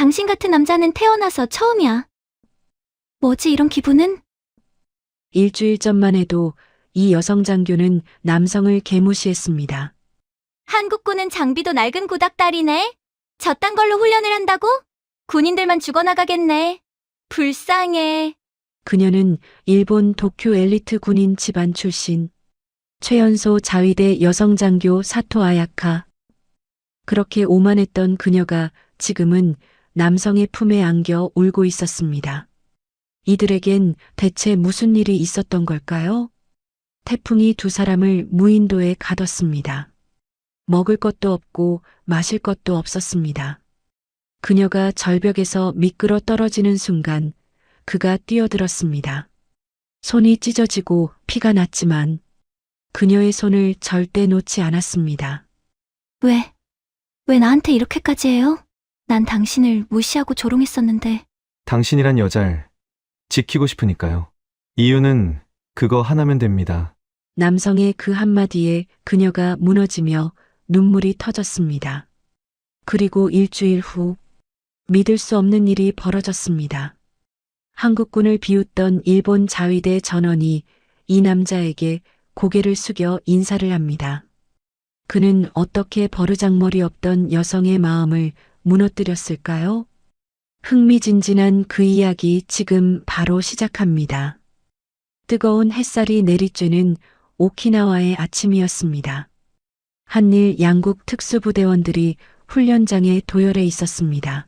당신 같은 남자는 태어나서 처음이야. 뭐지 이런 기분은? 일주일 전만 해도 이 여성 장교는 남성을 개무시했습니다. 한국군은 장비도 낡은 구닥다리네. 저딴 걸로 훈련을 한다고? 군인들만 죽어나가겠네. 불쌍해. 그녀는 일본 도쿄 엘리트 군인 집안 출신, 최연소 자위대 여성 장교 사토 아야카. 그렇게 오만했던 그녀가 지금은 남성의 품에 안겨 울고 있었습니다. 이들에겐 대체 무슨 일이 있었던 걸까요? 태풍이 두 사람을 무인도에 가뒀습니다. 먹을 것도 없고 마실 것도 없었습니다. 그녀가 절벽에서 미끄러 떨어지는 순간 그가 뛰어들었습니다. 손이 찢어지고 피가 났지만 그녀의 손을 절대 놓지 않았습니다. 왜 나한테 이렇게까지 해요? 난 당신을 무시하고 조롱했었는데. 당신이란 여잘 지키고 싶으니까요. 이유는 그거 하나면 됩니다. 남성의 그 한마디에 그녀가 무너지며 눈물이 터졌습니다. 그리고 일주일 후 믿을 수 없는 일이 벌어졌습니다. 한국군을 비웃던 일본 자위대 전원이 이 남자에게 고개를 숙여 인사를 합니다. 그는 어떻게 버르장머리 없던 여성의 마음을 무너뜨렸을까요? 흥미진진한 그 이야기 지금 바로 시작합니다. 뜨거운 햇살이 내리쬐는 오키나와의 아침이었습니다. 한일 양국 특수부대원들이 훈련장에 도열해 있었습니다.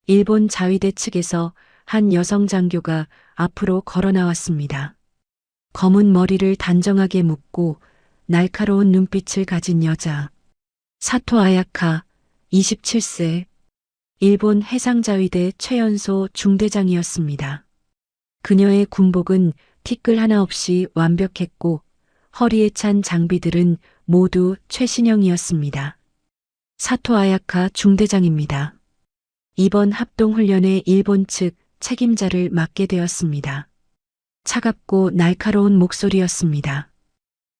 일본 자위대 측에서 한 여성 장교가 앞으로 걸어 나왔습니다. 검은 머리를 단정하게 묶고 날카로운 눈빛을 가진 여자. 사토 아야카, 27세. 일본 해상자위대 최연소 중대장이었습니다. 그녀의 군복은 티끌 하나 없이 완벽했고 허리에 찬 장비들은 모두 최신형이었습니다. 사토 아야카 중대장입니다. 이번 합동훈련의 일본 측 책임자를 맡게 되었습니다. 차갑고 날카로운 목소리였습니다.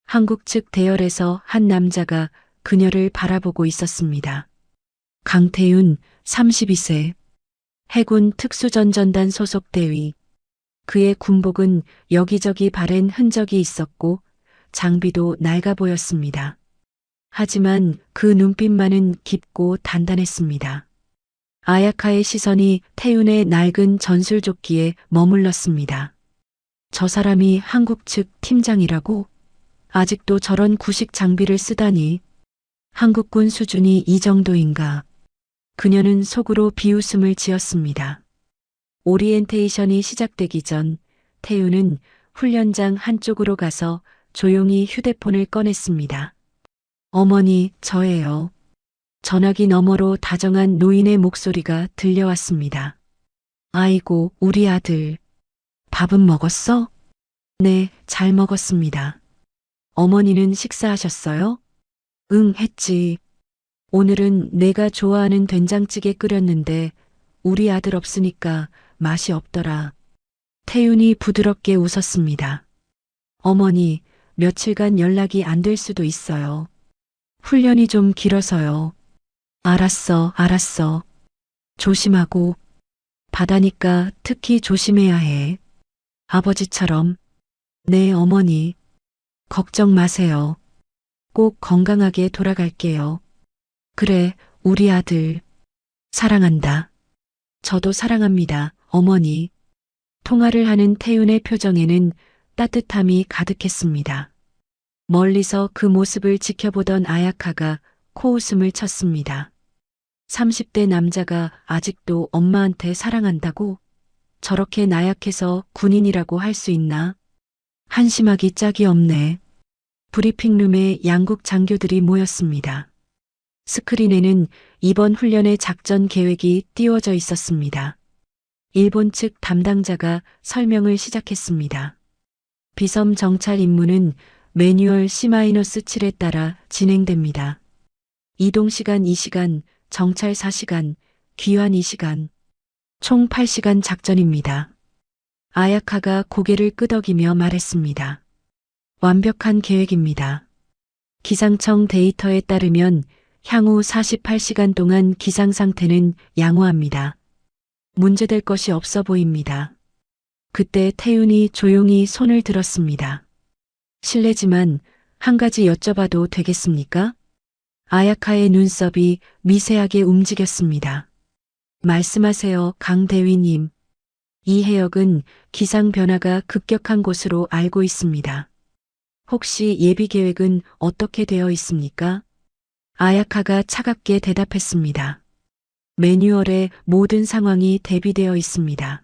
한국 측 대열에서 한 남자가 그녀를 바라보고 있었습니다. 강태윤, 32세. 해군 특수전전단 소속 대위. 그의 군복은 여기저기 바랜 흔적이 있었고 장비도 낡아 보였습니다. 하지만 그 눈빛만은 깊고 단단했습니다. 아야카의 시선이 태윤의 낡은 전술조끼에 머물렀습니다. 저 사람이 한국 측 팀장이라고? 아직도 저런 구식 장비를 쓰다니. 한국군 수준이 이 정도인가? 그녀는 속으로 비웃음을 지었습니다. 오리엔테이션이 시작되기 전 태윤은 훈련장 한쪽으로 가서 조용히 휴대폰을 꺼냈습니다. 어머니, 저예요. 전화기 너머로 다정한 노인의 목소리가 들려왔습니다. 아이고, 우리 아들. 밥은 먹었어? 네, 잘 먹었습니다. 어머니는 식사하셨어요? 응, 했지. 오늘은 내가 좋아하는 된장찌개 끓였는데 우리 아들 없으니까 맛이 없더라. 태윤이 부드럽게 웃었습니다. 어머니, 며칠간 연락이 안 될 수도 있어요. 훈련이 좀 길어서요. 알았어. 조심하고. 바다니까 특히 조심해야 해. 아버지처럼. 네, 어머니. 걱정 마세요. 꼭 건강하게 돌아갈게요. 그래, 우리 아들. 사랑한다. 저도 사랑합니다, 어머니. 통화를 하는 태윤의 표정에는 따뜻함이 가득했습니다. 멀리서 그 모습을 지켜보던 아야카가 코웃음을 쳤습니다. 30대 남자가 아직도 엄마한테 사랑한다고? 저렇게 나약해서 군인이라고 할 수 있나? 한심하기 짝이 없네. 브리핑룸에 양국 장교들이 모였습니다. 스크린에는 이번 훈련의 작전 계획이 띄워져 있었습니다. 일본 측 담당자가 설명을 시작했습니다. 비섬 정찰 임무는 매뉴얼 C-7에 따라 진행됩니다. 이동 시간 2시간, 정찰 4시간, 귀환 2시간, 총 8시간 작전입니다. 아야카가 고개를 끄덕이며 말했습니다. 완벽한 계획입니다. 기상청 데이터에 따르면 향후 48시간 동안 기상 상태는 양호합니다. 문제될 것이 없어 보입니다. 그때 태윤이 조용히 손을 들었습니다. 실례지만 한 가지 여쭤봐도 되겠습니까? 아야카의 눈썹이 미세하게 움직였습니다. 말씀하세요, 강 대위님. 이 해역은 기상 변화가 급격한 곳으로 알고 있습니다. 혹시 예비 계획은 어떻게 되어 있습니까? 아야카가 차갑게 대답했습니다. 매뉴얼에 모든 상황이 대비되어 있습니다.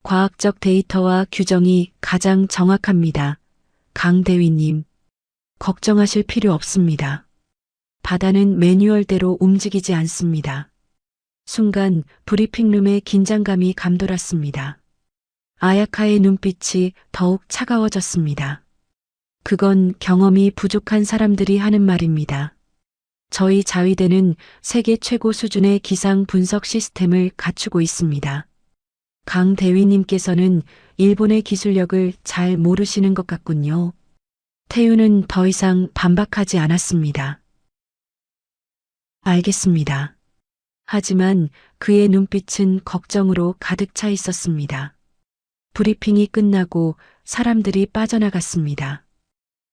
과학적 데이터와 규정이 가장 정확합니다. 강 대위님, 걱정하실 필요 없습니다. 바다는 매뉴얼대로 움직이지 않습니다. 순간 브리핑룸의 긴장감이 감돌았습니다. 아야카의 눈빛이 더욱 차가워졌습니다. 그건 경험이 부족한 사람들이 하는 말입니다. 저희 자위대는 세계 최고 수준의 기상 분석 시스템을 갖추고 있습니다. 강 대위님께서는 일본의 기술력을 잘 모르시는 것 같군요. 태윤은 더 이상 반박하지 않았습니다. 알겠습니다. 하지만 그의 눈빛은 걱정으로 가득 차 있었습니다. 브리핑이 끝나고 사람들이 빠져나갔습니다.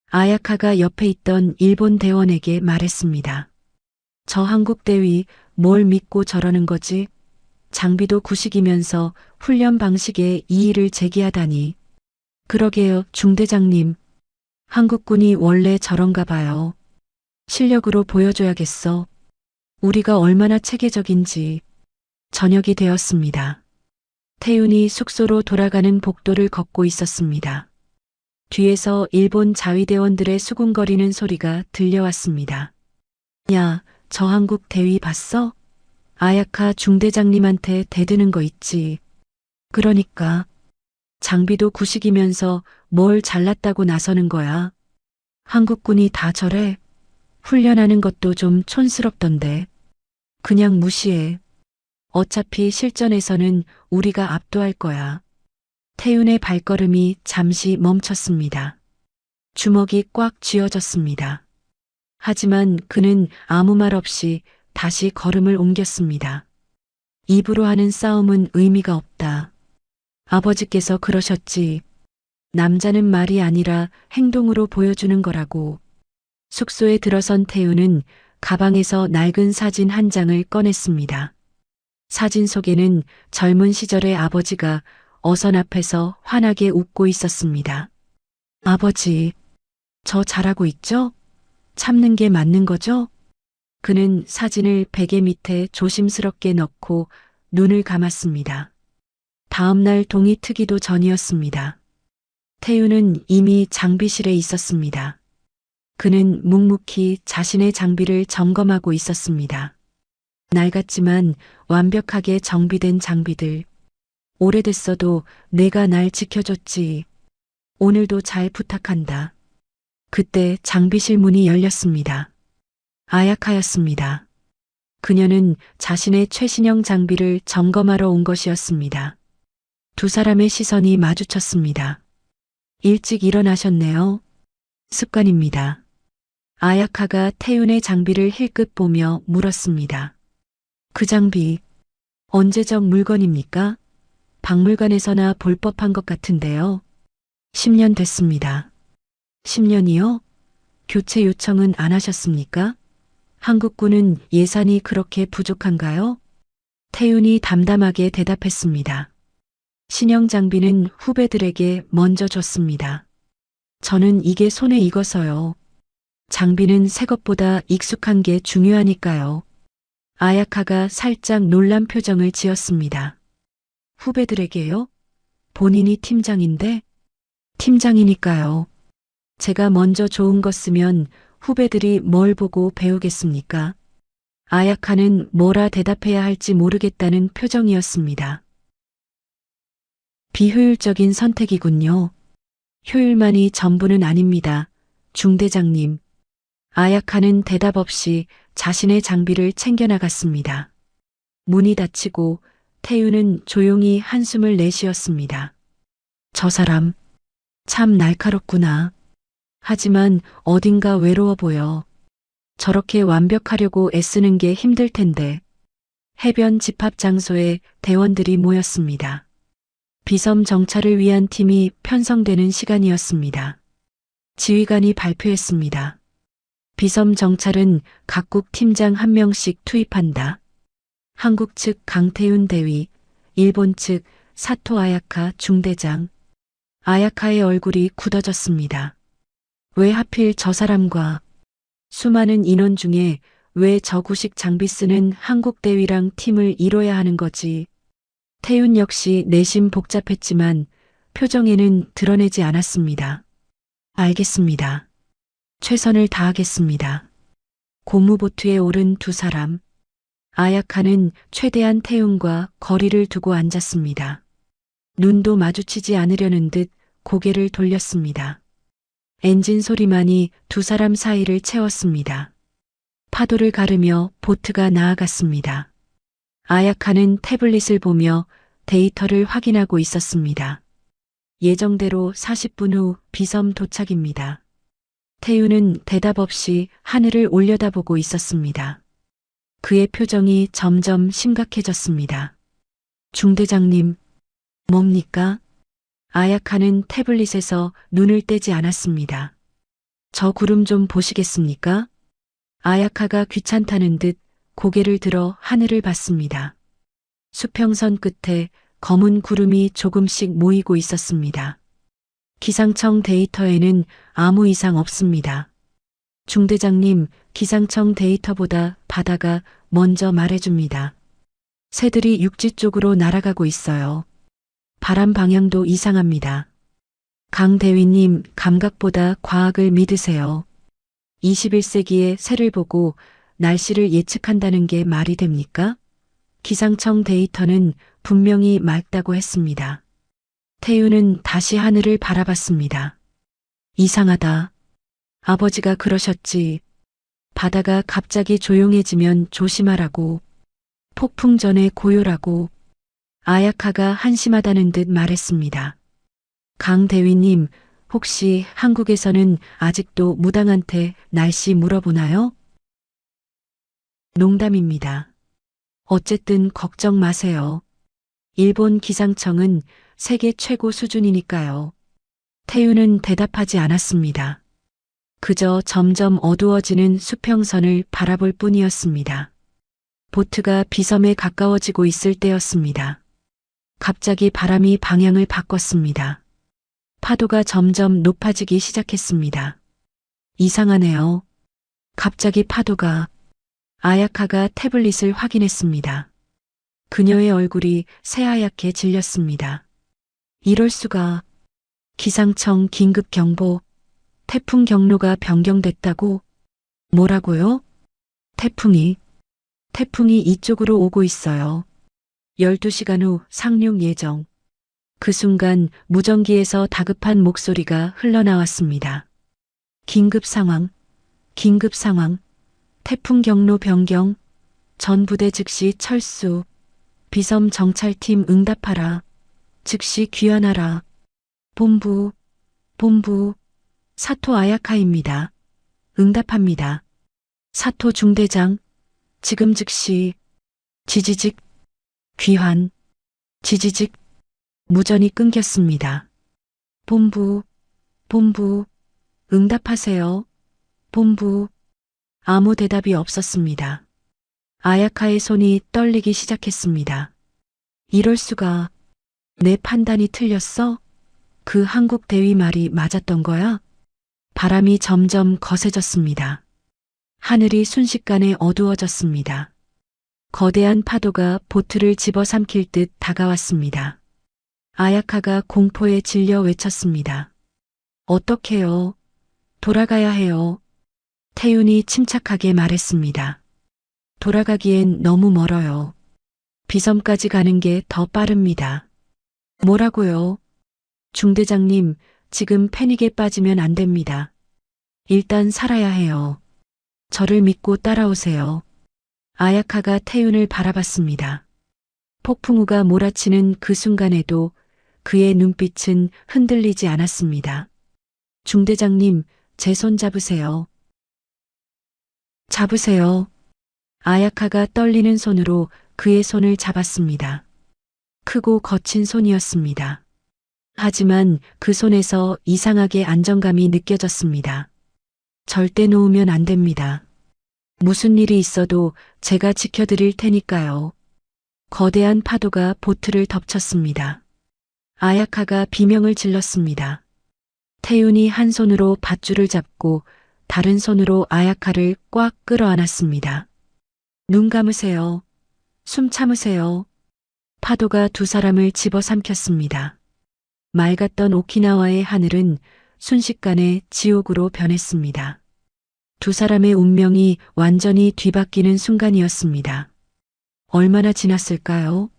아야카가 옆에 있던 일본 대원에게 말했습니다. 저 한국 대위 뭘 믿고 저러는 거지? 장비도 구식이면서 훈련 방식에 이의를 제기하다니. 그러게요, 중대장님. 한국군이 원래 저런가 봐요. 실력으로 보여줘야겠어. 우리가 얼마나 체계적인지. 저녁이 되었습니다. 태윤이 숙소로 돌아가는 복도를 걷고 있었습니다. 뒤에서 일본 자위대원들의 수군거리는 소리가 들려왔습니다. 야, 저 한국 대위 봤어? 아야카 중대장님한테 대드는 거 있지. 그러니까. 장비도 구식이면서 뭘 잘났다고 나서는 거야. 한국군이 다 저래. 훈련하는 것도 좀 촌스럽던데. 그냥 무시해. 어차피 실전에서는 우리가 압도할 거야. 태윤의 발걸음이 잠시 멈췄습니다. 주먹이 꽉 쥐어졌습니다. 하지만 그는 아무 말 없이 다시 걸음을 옮겼습니다. 입으로 하는 싸움은 의미가 없다. 아버지께서 그러셨지. 남자는 말이 아니라 행동으로 보여주는 거라고. 숙소에 들어선 태윤은 가방에서 낡은 사진 한 장을 꺼냈습니다. 사진 속에는 젊은 시절의 아버지가 어선 앞에서 환하게 웃고 있었습니다. 아버지, 저 잘하고 있죠? 참는 게 맞는 거죠? 그는 사진을 베개 밑에 조심스럽게 넣고 눈을 감았습니다. 다음 날 동이 트기도 전이었습니다. 태윤은 이미 장비실에 있었습니다. 그는 묵묵히 자신의 장비를 점검하고 있었습니다. 낡았지만 완벽하게 정비된 장비들. 오래됐어도 내가 날 지켜줬지. 오늘도 잘 부탁한다. 그때 장비실 문이 열렸습니다. 아야카였습니다. 그녀는 자신의 최신형 장비를 점검하러 온 것이었습니다. 두 사람의 시선이 마주쳤습니다. 일찍 일어나셨네요. 습관입니다. 아야카가 태윤의 장비를 힐끗 보며 물었습니다. 그 장비, 언제적 물건입니까? 박물관에서나 볼 법한 것 같은데요. 10년 됐습니다. 10년이요? 교체 요청은 안 하셨습니까? 한국군은 예산이 그렇게 부족한가요? 태윤이 담담하게 대답했습니다. 신형 장비는 후배들에게 먼저 줬습니다. 저는 이게 손에 익어서요. 장비는 새 것보다 익숙한 게 중요하니까요. 아야카가 살짝 놀란 표정을 지었습니다. 후배들에게요? 본인이 팀장인데? 팀장이니까요. 제가 먼저 좋은 거 쓰면 후배들이 뭘 보고 배우겠습니까? 아야카는 뭐라 대답해야 할지 모르겠다는 표정이었습니다. 비효율적인 선택이군요. 효율만이 전부는 아닙니다. 중대장님. 아야카는 대답 없이 자신의 장비를 챙겨나갔습니다. 문이 닫히고 태윤은 조용히 한숨을 내쉬었습니다. 저 사람, 참 날카롭구나. 하지만 어딘가 외로워 보여. 저렇게 완벽하려고 애쓰는 게 힘들 텐데. 해변 집합 장소에 대원들이 모였습니다. 비섬 정찰을 위한 팀이 편성되는 시간이었습니다. 지휘관이 발표했습니다. 비섬 정찰은 각국 팀장 1명씩 투입한다. 한국 측 강태훈 대위, 일본 측 사토 아야카 중대장. 아야카의 얼굴이 굳어졌습니다. 왜 하필 저 사람과? 수많은 인원 중에 왜 저구식 장비 쓰는 한국 대위랑 팀을 이뤄야 하는 거지? 태윤 역시 내심 복잡했지만 표정에는 드러내지 않았습니다. 알겠습니다. 최선을 다하겠습니다. 고무보트에 오른 두 사람. 아야카는 최대한 태윤과 거리를 두고 앉았습니다. 눈도 마주치지 않으려는 듯 고개를 돌렸습니다. 엔진 소리만이 두 사람 사이를 채웠습니다. 파도를 가르며 보트가 나아갔습니다. 아야카는 태블릿을 보며 데이터를 확인하고 있었습니다. 예정대로 40분 후 비섬 도착입니다. 태윤은 대답 없이 하늘을 올려다보고 있었습니다. 그의 표정이 점점 심각해졌습니다. 중대장님, 뭡니까? 아야카는 태블릿에서 눈을 떼지 않았습니다. 저 구름 좀 보시겠습니까? 아야카가 귀찮다는 듯 고개를 들어 하늘을 봤습니다. 수평선 끝에 검은 구름이 조금씩 모이고 있었습니다. 기상청 데이터에는 아무 이상 없습니다. 중대장님, 기상청 데이터보다 바다가 먼저 말해줍니다. 새들이 육지 쪽으로 날아가고 있어요. 바람 방향도 이상합니다. 강 대위님, 감각보다 과학을 믿으세요. 21세기의 새를 보고 날씨를 예측한다는 게 말이 됩니까? 기상청 데이터는 분명히 맑다고 했습니다. 태윤은 다시 하늘을 바라봤습니다. 이상하다. 아버지가 그러셨지. 바다가 갑자기 조용해지면 조심하라고. 폭풍 전에 고요라고. 아야카가 한심하다는 듯 말했습니다. 강 대위님, 혹시 한국에서는 아직도 무당한테 날씨 물어보나요? 농담입니다. 어쨌든 걱정 마세요. 일본 기상청은 세계 최고 수준이니까요. 태윤은 대답하지 않았습니다. 그저 점점 어두워지는 수평선을 바라볼 뿐이었습니다. 보트가 비섬에 가까워지고 있을 때였습니다. 갑자기 바람이 방향을 바꿨습니다. 파도가 점점 높아지기 시작했습니다. 이상하네요. 갑자기 파도가. 아야카가 태블릿을 확인했습니다. 그녀의 얼굴이 새하얗게 질렸습니다. 이럴 수가. 기상청 긴급 경보. 태풍 경로가 변경됐다고? 뭐라고요? 태풍이 이쪽으로 오고 있어요. 12시간 후 상륙 예정. 그 순간 무전기에서 다급한 목소리가 흘러나왔습니다. 긴급 상황. 태풍 경로 변경. 전 부대 즉시 철수. 비섬 정찰팀 응답하라. 즉시 귀환하라. 본부. 사토 아야카입니다. 응답합니다. 사토 중대장. 지금 즉시. 지지직. 귀환. 지지직. 무전이 끊겼습니다. 본부. 응답하세요. 본부. 아무 대답이 없었습니다. 아야카의 손이 떨리기 시작했습니다. 이럴 수가. 내 판단이 틀렸어? 그 한국 대위 말이 맞았던 거야? 바람이 점점 거세졌습니다. 하늘이 순식간에 어두워졌습니다. 거대한 파도가 보트를 집어삼킬 듯 다가왔습니다. 아야카가 공포에 질려 외쳤습니다. 어떡해요? 돌아가야 해요. 태윤이 침착하게 말했습니다. 돌아가기엔 너무 멀어요. 비섬까지 가는 게 더 빠릅니다. 뭐라고요? 중대장님, 지금 패닉에 빠지면 안 됩니다. 일단 살아야 해요. 저를 믿고 따라오세요. 아야카가 태윤을 바라봤습니다. 폭풍우가 몰아치는 그 순간에도 그의 눈빛은 흔들리지 않았습니다. 중대장님, 제 손 잡으세요. 잡으세요. 아야카가 떨리는 손으로 그의 손을 잡았습니다. 크고 거친 손이었습니다. 하지만 그 손에서 이상하게 안정감이 느껴졌습니다. 절대 놓으면 안 됩니다. 무슨 일이 있어도 제가 지켜드릴 테니까요. 거대한 파도가 보트를 덮쳤습니다. 아야카가 비명을 질렀습니다. 태윤이 한 손으로 밧줄을 잡고 다른 손으로 아야카를 꽉 끌어안았습니다. 눈 감으세요. 숨 참으세요. 파도가 두 사람을 집어삼켰습니다. 맑았던 오키나와의 하늘은 순식간에 지옥으로 변했습니다. 두 사람의 운명이 완전히 뒤바뀌는 순간이었습니다. 얼마나 지났을까요?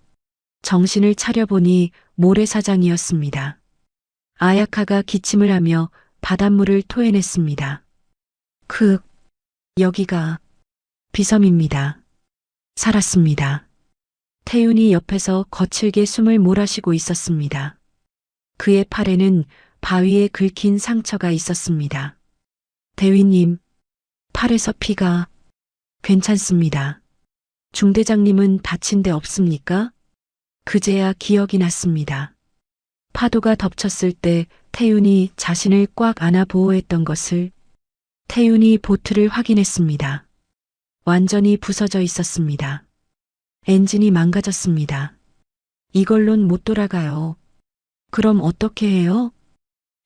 정신을 차려보니 모래사장이었습니다. 아야카가 기침을 하며 바닷물을 토해냈습니다. 여기가 비섬입니다. 살았습니다. 태윤이 옆에서 거칠게 숨을 몰아쉬고 있었습니다. 그의 팔에는 바위에 긁힌 상처가 있었습니다. 대위님, 팔에서 피가 괜찮습니다. 중대장님은 다친 데 없습니까? 그제야 기억이 났습니다. 파도가 덮쳤을 때 태윤이 자신을 꽉 안아 보호했던 것을. 태윤이 보트를 확인했습니다. 완전히 부서져 있었습니다. 엔진이 망가졌습니다. 이걸론 못 돌아가요. 그럼 어떻게 해요?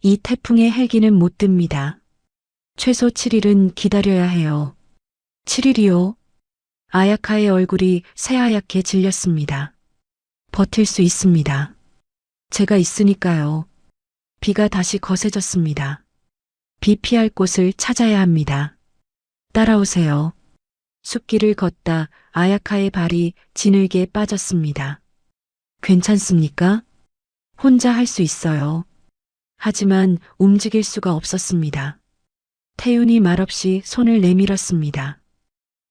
이 태풍의 헬기는 못 듭니다. 최소 7일은 기다려야 해요. 7일이요? 아야카의 얼굴이 새하얗게 질렸습니다. 버틸 수 있습니다. 제가 있으니까요. 비가 다시 거세졌습니다. 비 피할 곳을 찾아야 합니다. 따라오세요. 숲길을 걷다 아야카의 발이 진흙에 빠졌습니다. 괜찮습니까? 혼자 할 수 있어요. 하지만 움직일 수가 없었습니다. 태윤이 말없이 손을 내밀었습니다.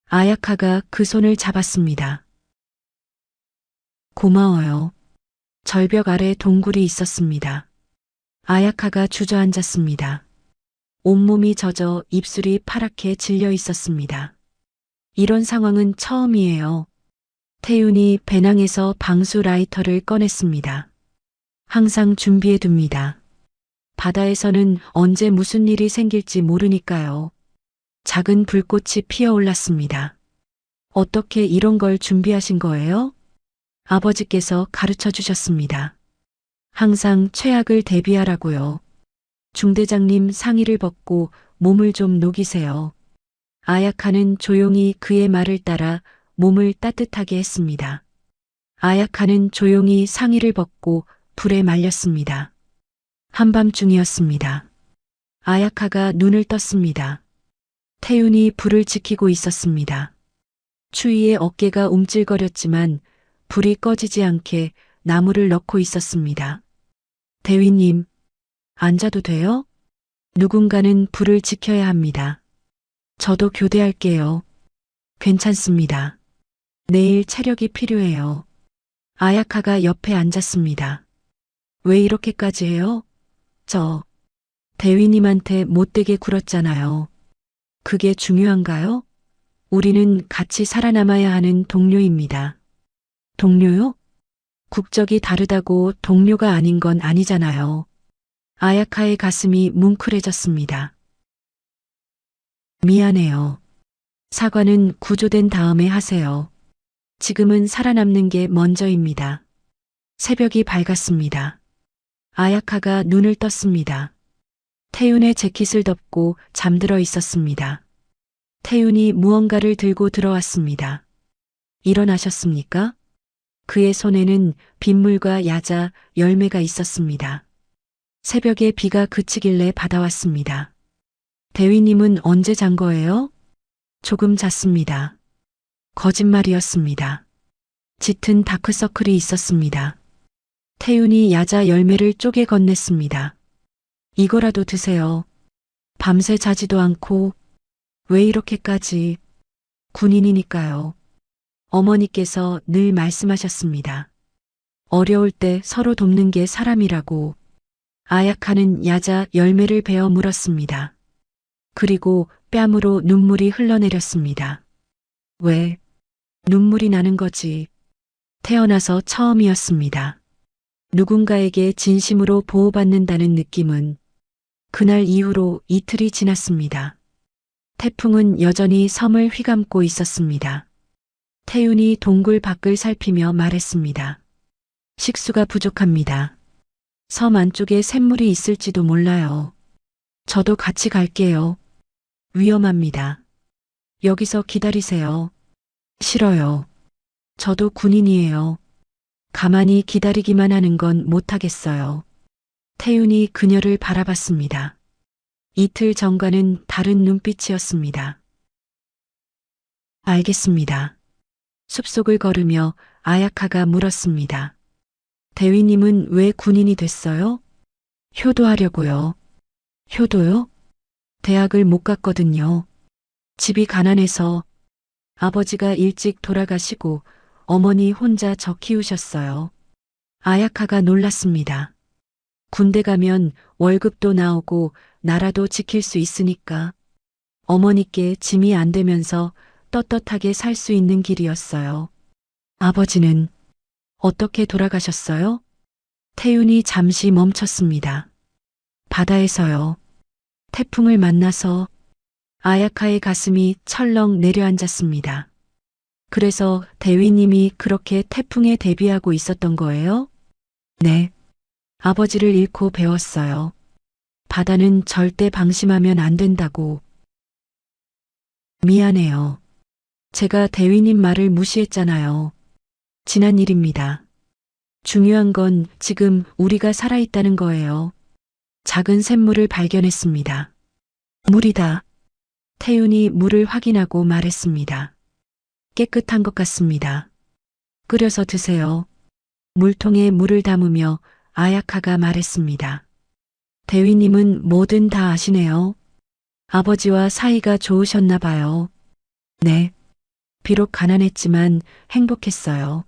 아야카가 그 손을 잡았습니다. 고마워요. 절벽 아래 동굴이 있었습니다. 아야카가 주저앉았습니다. 온몸이 젖어 입술이 파랗게 질려 있었습니다. 이런 상황은 처음이에요. 태윤이 배낭에서 방수 라이터를 꺼냈습니다. 항상 준비해 둡니다. 바다에서는 언제 무슨 일이 생길지 모르니까요. 작은 불꽃이 피어올랐습니다. 어떻게 이런 걸 준비하신 거예요? 아버지께서 가르쳐 주셨습니다. 항상 최악을 대비하라고요. 중대장님 상의를 벗고 몸을 좀 녹이세요. 아야카는 조용히 그의 말을 따라 몸을 따뜻하게 했습니다. 아야카는 조용히 상의를 벗고 불에 말렸습니다. 한밤중이었습니다. 아야카가 눈을 떴습니다. 태윤이 불을 지키고 있었습니다. 추위에 어깨가 움찔거렸지만 불이 꺼지지 않게 나무를 넣고 있었습니다. 대위님, 앉아도 돼요? 누군가는 불을 지켜야 합니다. 저도 교대할게요. 괜찮습니다. 내일 체력이 필요해요. 아야카가 옆에 앉았습니다. 왜 이렇게까지 해요? 대위님한테 못되게 굴었잖아요. 그게 중요한가요? 우리는 같이 살아남아야 하는 동료입니다. 동료요? 국적이 다르다고 동료가 아닌 건 아니잖아요. 아야카의 가슴이 뭉클해졌습니다. 미안해요. 사과는 구조된 다음에 하세요. 지금은 살아남는 게 먼저입니다. 새벽이 밝았습니다. 아야카가 눈을 떴습니다. 태윤의 재킷을 덮고 잠들어 있었습니다. 태윤이 무언가를 들고 들어왔습니다. 일어나셨습니까? 그의 손에는 빗물과 야자, 열매가 있었습니다. 새벽에 비가 그치길래 받아왔습니다. 대위님은 언제 잔 거예요? 조금 잤습니다. 거짓말이었습니다. 짙은 다크서클이 있었습니다. 태윤이 야자 열매를 쪼개 건넸습니다. 이거라도 드세요. 밤새 자지도 않고 왜 이렇게까지. 군인이니까요. 어머니께서 늘 말씀하셨습니다. 어려울 때 서로 돕는 게 사람이라고. 아야카는 야자 열매를 베어 물었습니다. 그리고 뺨으로 눈물이 흘러내렸습니다. 왜 눈물이 나는 거지? 태어나서 처음이었습니다. 누군가에게 진심으로 보호받는다는 느낌은 그날 이후로 이틀이 지났습니다. 태풍은 여전히 섬을 휘감고 있었습니다. 태윤이 동굴 밖을 살피며 말했습니다. 식수가 부족합니다. 섬 안쪽에 샘물이 있을지도 몰라요. 저도 같이 갈게요. 위험합니다. 여기서 기다리세요. 싫어요. 저도 군인이에요. 가만히 기다리기만 하는 건 못하겠어요. 태윤이 그녀를 바라봤습니다. 이틀 전과는 다른 눈빛이었습니다. 알겠습니다. 숲속을 걸으며 아야카가 물었습니다. 대위님은 왜 군인이 됐어요? 효도하려고요. 효도요? 대학을 못 갔거든요. 집이 가난해서 아버지가 일찍 돌아가시고 어머니 혼자 저 키우셨어요. 아야카가 놀랐습니다. 군대 가면 월급도 나오고 나라도 지킬 수 있으니까 어머니께 짐이 안 되면서 떳떳하게 살 수 있는 길이었어요. 아버지는 어떻게 돌아가셨어요? 태윤이 잠시 멈췄습니다. 바다에서요. 태풍을 만나서. 아야카의 가슴이 철렁 내려앉았습니다. 그래서 대위님이 그렇게 태풍에 대비하고 있었던 거예요? 네. 아버지를 잃고 배웠어요. 바다는 절대 방심하면 안 된다고. 미안해요. 제가 대위님 말을 무시했잖아요. 지난 일입니다. 중요한 건 지금 우리가 살아있다는 거예요. 작은 샘물을 발견했습니다. 물이다. 태윤이 물을 확인하고 말했습니다. 깨끗한 것 같습니다. 끓여서 드세요. 물통에 물을 담으며 아야카가 말했습니다. 대위님은 뭐든 다 아시네요. 아버지와 사이가 좋으셨나 봐요. 네. 비록 가난했지만 행복했어요.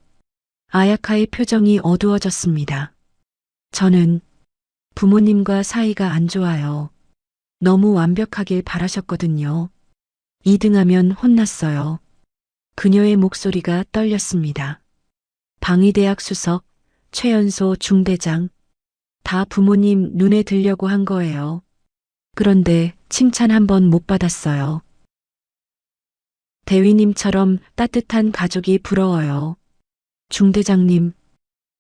아야카의 표정이 어두워졌습니다. 저는 부모님과 사이가 안 좋아요. 너무 완벽하길 바라셨거든요. 2등하면 혼났어요. 그녀의 목소리가 떨렸습니다. 방위대학 수석, 최연소 중대장, 다 부모님 눈에 들려고 한 거예요. 그런데 칭찬 한 번 못 받았어요. 대위님처럼 따뜻한 가족이 부러워요. 중대장님,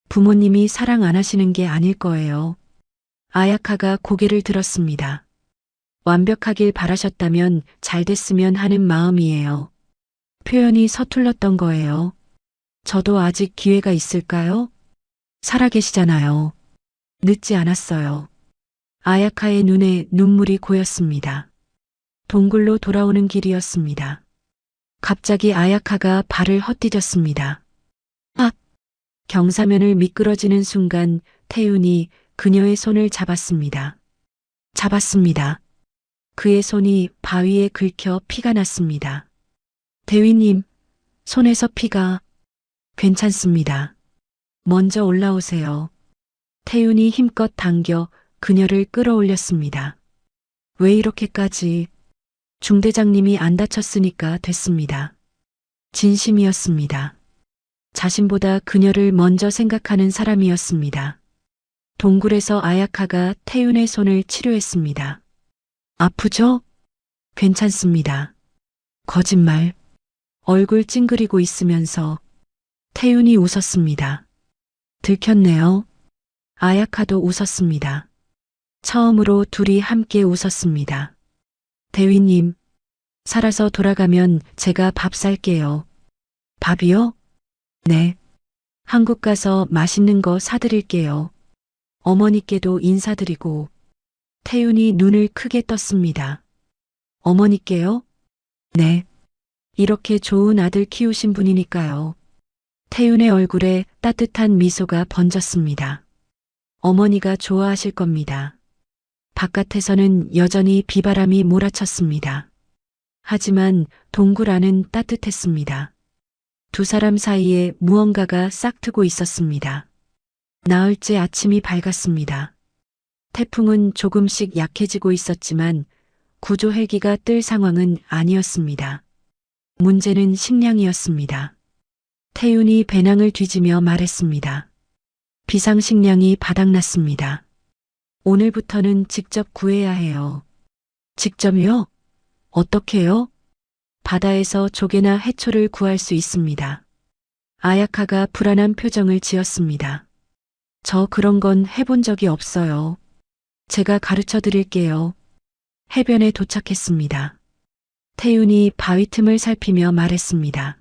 부모님이 사랑 안 하시는 게 아닐 거예요. 아야카가 고개를 들었습니다. 완벽하길 바라셨다면 잘 됐으면 하는 마음이에요. 표현이 서툴렀던 거예요. 저도 아직 기회가 있을까요? 살아계시잖아요. 늦지 않았어요. 아야카의 눈에 눈물이 고였습니다. 동굴로 돌아오는 길이었습니다. 갑자기 아야카가 발을 헛디뎠습니다. 아! 경사면을 미끄러지는 순간 태윤이 그녀의 손을 잡았습니다. 그의 손이 바위에 긁혀 피가 났습니다. 대위님, 손에서 피가. 괜찮습니다. 먼저 올라오세요. 태윤이 힘껏 당겨 그녀를 끌어올렸습니다. 왜 이렇게까지? 중대장님이 안 다쳤으니까 됐습니다. 진심이었습니다. 자신보다 그녀를 먼저 생각하는 사람이었습니다. 동굴에서 아야카가 태윤의 손을 치료했습니다. 아프죠? 괜찮습니다. 거짓말. 얼굴 찡그리고 있으면서 태윤이 웃었습니다. 들켰네요. 아야카도 웃었습니다. 처음으로 둘이 함께 웃었습니다. 대위님, 살아서 돌아가면 제가 밥 살게요. 밥이요? 네. 한국 가서 맛있는 거 사드릴게요. 어머니께도 인사드리고. 태윤이 눈을 크게 떴습니다. 어머니께요? 네. 이렇게 좋은 아들 키우신 분이니까요. 태윤의 얼굴에 따뜻한 미소가 번졌습니다. 어머니가 좋아하실 겁니다. 바깥에서는 여전히 비바람이 몰아쳤습니다. 하지만 동굴 안은 따뜻했습니다. 두 사람 사이에 무언가가 싹트고 있었습니다. 나흘째 아침이 밝았습니다. 태풍은 조금씩 약해지고 있었지만 구조 헬기가 뜰 상황은 아니었습니다. 문제는 식량이었습니다. 태윤이 배낭을 뒤지며 말했습니다. 비상식량이 바닥났습니다. 오늘부터는 직접 구해야 해요. 직접요? 어떻게요? 바다에서 조개나 해초를 구할 수 있습니다. 아야카가 불안한 표정을 지었습니다. 저 그런 건 해본 적이 없어요. 제가 가르쳐 드릴게요. 해변에 도착했습니다. 태윤이 바위 틈을 살피며 말했습니다.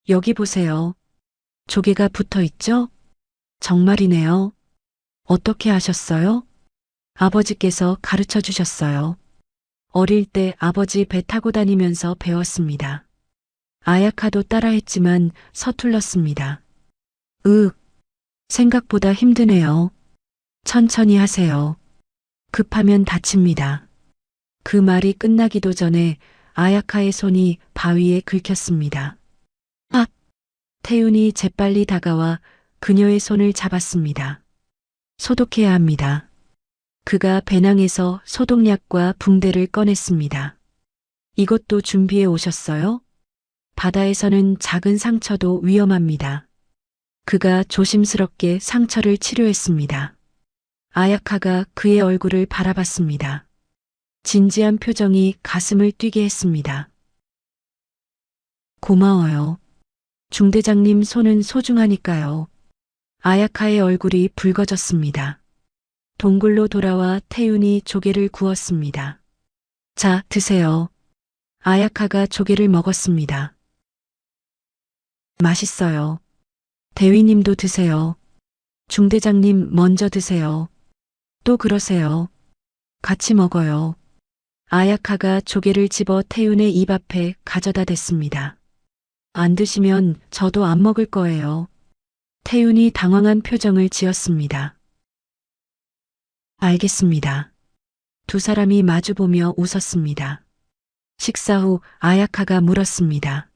여기 보세요. 조개가 붙어 있죠? 정말이네요. 어떻게 하셨어요? 아버지께서 가르쳐 주셨어요. 어릴 때 아버지 배 타고 다니면서 배웠습니다. 아야카도 따라했지만 서툴렀습니다. 생각보다 힘드네요. 천천히 하세요. 급하면 다칩니다. 그 말이 끝나기도 전에 아야카의 손이 바위에 긁혔습니다. 아! 태윤이 재빨리 다가와 그녀의 손을 잡았습니다. 소독해야 합니다. 그가 배낭에서 소독약과 붕대를 꺼냈습니다. 이것도 준비해 오셨어요? 바다에서는 작은 상처도 위험합니다. 그가 조심스럽게 상처를 치료했습니다. 아야카가 그의 얼굴을 바라봤습니다. 진지한 표정이 가슴을 뛰게 했습니다. 고마워요. 중대장님 손은 소중하니까요. 아야카의 얼굴이 붉어졌습니다. 동굴로 돌아와 태윤이 조개를 구웠습니다. 자, 드세요. 아야카가 조개를 먹었습니다. 맛있어요. 대위님도 드세요. 중대장님 먼저 드세요. 또 그러세요. 같이 먹어요. 아야카가 조개를 집어 태윤의 입 앞에 가져다 댔습니다. 안 드시면 저도 안 먹을 거예요. 태윤이 당황한 표정을 지었습니다. 알겠습니다. 두 사람이 마주보며 웃었습니다. 식사 후 아야카가 물었습니다.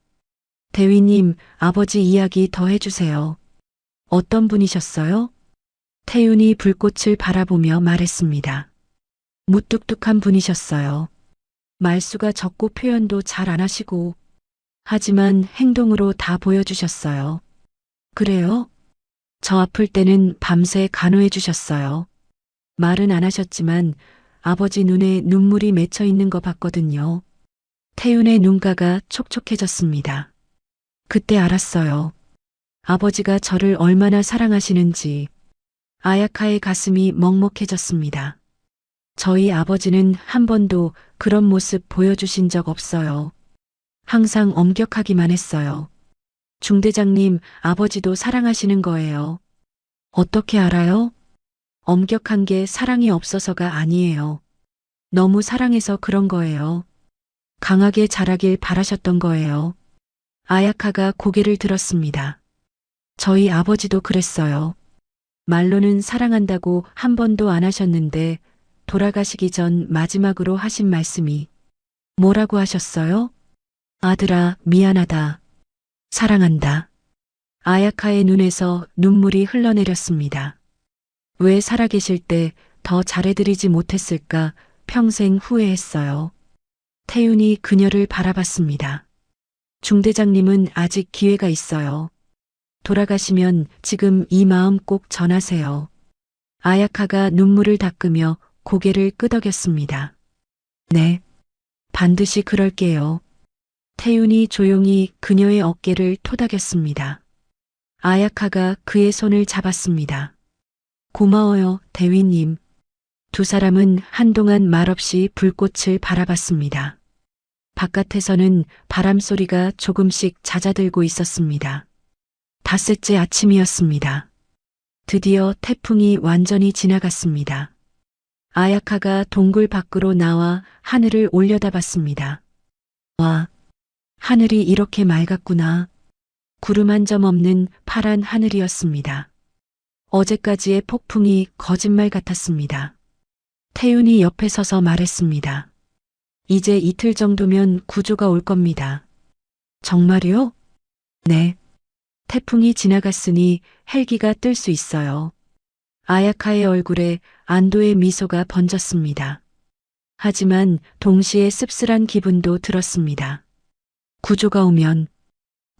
대위님, 아버지 이야기 더 해주세요. 어떤 분이셨어요? 태윤이 불꽃을 바라보며 말했습니다. 무뚝뚝한 분이셨어요. 말수가 적고 표현도 잘 안 하시고, 하지만 행동으로 다 보여주셨어요. 그래요? 저 아플 때는 밤새 간호해 주셨어요. 말은 안 하셨지만 아버지 눈에 눈물이 맺혀 있는 거 봤거든요. 태윤의 눈가가 촉촉해졌습니다. 그때 알았어요. 아버지가 저를 얼마나 사랑하시는지. 아야카의 가슴이 먹먹해졌습니다. 저희 아버지는 한 번도 그런 모습 보여주신 적 없어요. 항상 엄격하기만 했어요. 중대장님, 아버지도 사랑하시는 거예요. 어떻게 알아요? 엄격한 게 사랑이 없어서가 아니에요. 너무 사랑해서 그런 거예요. 강하게 자라길 바라셨던 거예요. 아야카가 고개를 들었습니다. 저희 아버지도 그랬어요. 말로는 사랑한다고 한 번도 안 하셨는데 돌아가시기 전 마지막으로 하신 말씀이 뭐라고 하셨어요? 아들아, 미안하다. 사랑한다. 아야카의 눈에서 눈물이 흘러내렸습니다. 왜 살아계실 때 더 잘해드리지 못했을까 평생 후회했어요. 태윤이 그녀를 바라봤습니다. 중대장님은 아직 기회가 있어요. 돌아가시면 지금 이 마음 꼭 전하세요. 아야카가 눈물을 닦으며 고개를 끄덕였습니다. 네, 반드시 그럴게요. 태윤이 조용히 그녀의 어깨를 토닥였습니다. 아야카가 그의 손을 잡았습니다. 고마워요, 대위님. 두 사람은 한동안 말없이 불꽃을 바라봤습니다. 바깥에서는 바람 소리가 조금씩 잦아들고 있었습니다. 닷새째 아침이었습니다. 드디어 태풍이 완전히 지나갔습니다. 아야카가 동굴 밖으로 나와 하늘을 올려다봤습니다. 와, 하늘이 이렇게 맑았구나. 구름 한 점 없는 파란 하늘이었습니다. 어제까지의 폭풍이 거짓말 같았습니다. 태윤이 옆에 서서 말했습니다. 이제 이틀 정도면 구조가 올 겁니다. 정말요? 네. 태풍이 지나갔으니 헬기가 뜰 수 있어요. 아야카의 얼굴에 안도의 미소가 번졌습니다. 하지만 동시에 씁쓸한 기분도 들었습니다. 구조가 오면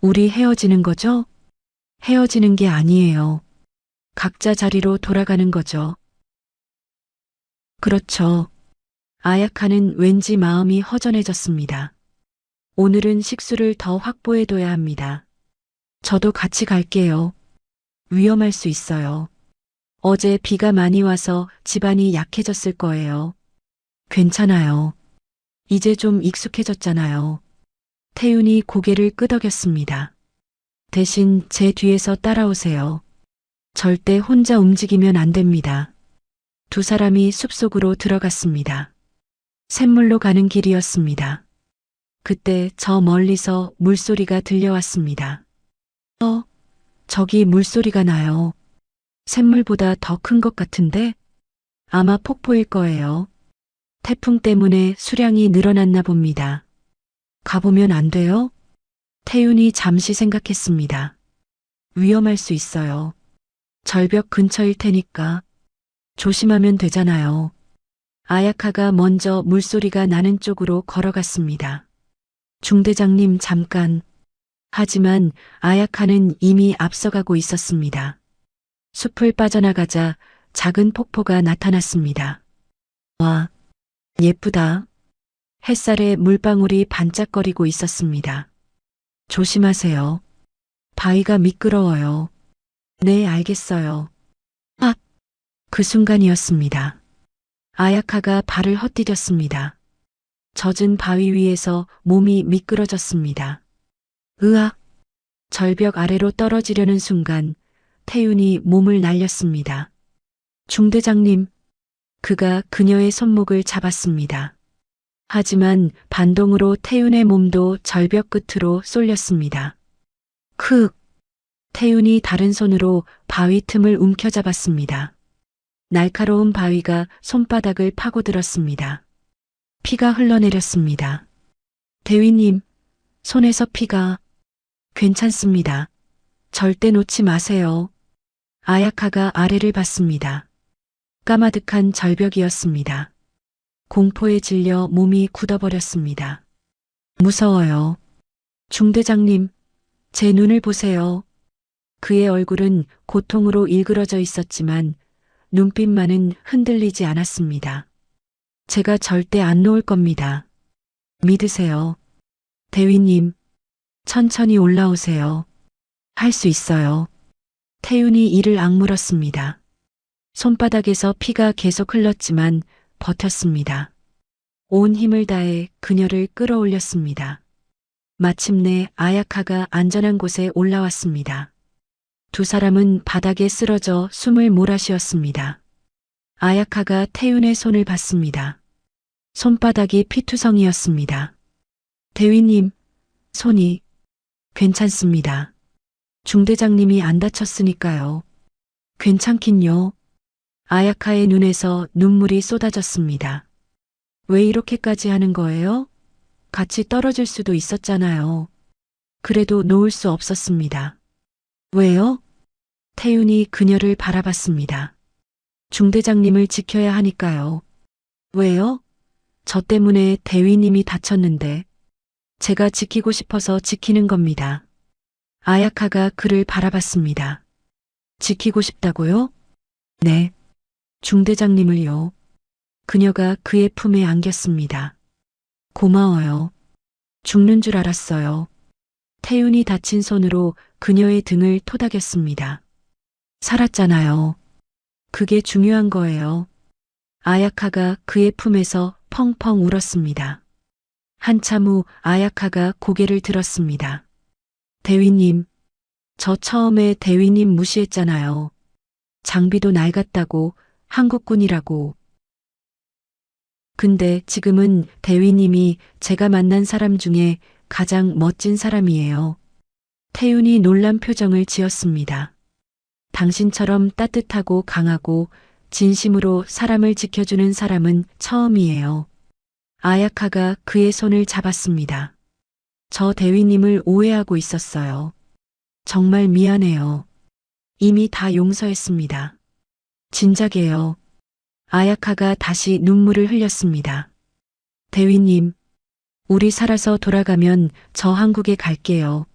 우리 헤어지는 거죠? 헤어지는 게 아니에요. 각자 자리로 돌아가는 거죠. 그렇죠. 아야카는 왠지 마음이 허전해졌습니다. 오늘은 식수를 더 확보해둬야 합니다. 저도 같이 갈게요. 위험할 수 있어요. 어제 비가 많이 와서 집안이 약해졌을 거예요. 괜찮아요. 이제 좀 익숙해졌잖아요. 태윤이 고개를 끄덕였습니다. 대신 제 뒤에서 따라오세요. 절대 혼자 움직이면 안 됩니다. 두 사람이 숲속으로 들어갔습니다. 샘물로 가는 길이었습니다. 그때 저 멀리서 물소리가 들려왔습니다. 저기 물소리가 나요. 샘물보다 더 큰 것 같은데? 아마 폭포일 거예요. 태풍 때문에 수량이 늘어났나 봅니다. 가보면 안 돼요? 태윤이 잠시 생각했습니다. 위험할 수 있어요. 절벽 근처일 테니까. 조심하면 되잖아요. 아야카가 먼저 물소리가 나는 쪽으로 걸어갔습니다. 중대장님 잠깐. 하지만 아야카는 이미 앞서가고 있었습니다. 숲을 빠져나가자 작은 폭포가 나타났습니다. 와, 예쁘다. 햇살에 물방울이 반짝거리고 있었습니다. 조심하세요. 바위가 미끄러워요. 네, 알겠어요. 그 순간이었습니다. 아야카가 발을 헛디뎠습니다. 젖은 바위 위에서 몸이 미끄러졌습니다. 으악! 절벽 아래로 떨어지려는 순간 태윤이 몸을 날렸습니다. 중대장님, 그가 그녀의 손목을 잡았습니다. 하지만 반동으로 태윤의 몸도 절벽 끝으로 쏠렸습니다. 태윤이 다른 손으로 바위 틈을 움켜잡았습니다. 날카로운 바위가 손바닥을 파고들었습니다. 피가 흘러내렸습니다. 대위님, 손에서 피가. 괜찮습니다. 절대 놓지 마세요. 아야카가 아래를 봤습니다. 까마득한 절벽이었습니다. 공포에 질려 몸이 굳어버렸습니다. 무서워요. 중대장님, 제 눈을 보세요. 그의 얼굴은 고통으로 일그러져 있었지만 눈빛만은 흔들리지 않았습니다. 제가 절대 안 놓을 겁니다. 믿으세요. 대위님, 천천히 올라오세요. 할 수 있어요. 태윤이 이를 악물었습니다. 손바닥에서 피가 계속 흘렀지만 버텼습니다. 온 힘을 다해 그녀를 끌어올렸습니다. 마침내 아야카가 안전한 곳에 올라왔습니다. 두 사람은 바닥에 쓰러져 숨을 몰아쉬었습니다. 아야카가 태윤의 손을 봤습니다. 손바닥이 피투성이었습니다. 대위님, 손이 괜찮습니다. 중대장님이 안 다쳤으니까요. 괜찮긴요. 아야카의 눈에서 눈물이 쏟아졌습니다. 왜 이렇게까지 하는 거예요? 같이 떨어질 수도 있었잖아요. 그래도 놓을 수 없었습니다. 왜요? 태윤이 그녀를 바라봤습니다. 중대장님을 지켜야 하니까요. 왜요? 저 때문에 대위님이 다쳤는데 제가 지키고 싶어서 지키는 겁니다. 아야카가 그를 바라봤습니다. 지키고 싶다고요? 네. 중대장님을요. 그녀가 그의 품에 안겼습니다. 고마워요. 죽는 줄 알았어요. 태윤이 다친 손으로 그녀의 등을 토닥였습니다. 살았잖아요. 그게 중요한 거예요. 아야카가 그의 품에서 펑펑 울었습니다. 한참 후 아야카가 고개를 들었습니다. 대위님, 저 처음에 대위님 무시했잖아요. 장비도 낡았다고, 한국군이라고. 근데 지금은 대위님이 제가 만난 사람 중에 가장 멋진 사람이에요. 태윤이 놀란 표정을 지었습니다. 당신처럼 따뜻하고 강하고 진심으로 사람을 지켜주는 사람은 처음이에요. 아야카가 그의 손을 잡았습니다. 저 대위님을 오해하고 있었어요. 정말 미안해요. 이미 다 용서했습니다. 진작에요. 아야카가 다시 눈물을 흘렸습니다. 대위님, 우리 살아서 돌아가면 저 한국에 갈게요.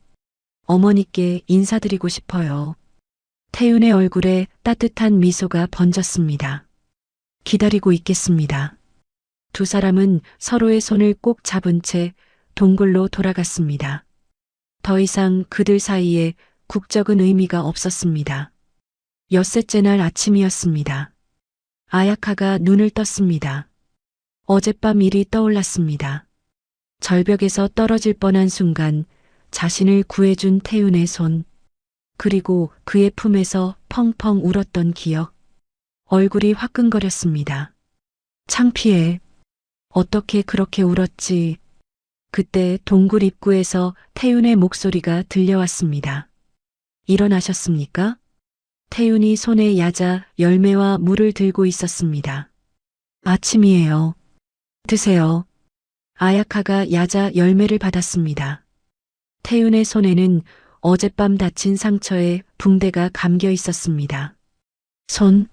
어머니께 인사드리고 싶어요. 태윤의 얼굴에 따뜻한 미소가 번졌습니다. 기다리고 있겠습니다. 두 사람은 서로의 손을 꼭 잡은 채 동굴로 돌아갔습니다. 더 이상 그들 사이에 국적은 의미가 없었습니다. 엿새째 날 아침이었습니다. 아야카가 눈을 떴습니다. 어젯밤 일이 떠올랐습니다. 절벽에서 떨어질 뻔한 순간 자신을 구해준 태윤의 손, 그리고 그의 품에서 펑펑 울었던 기억. 얼굴이 화끈거렸습니다. 창피해. 어떻게 그렇게 울었지? 그때 동굴 입구에서 태윤의 목소리가 들려왔습니다. 일어나셨습니까? 태윤이 손에 야자 열매와 물을 들고 있었습니다. 아침이에요. 드세요. 아야카가 야자 열매를 받았습니다. 태윤의 손에는 어젯밤 다친 상처에 붕대가 감겨 있었습니다. 손,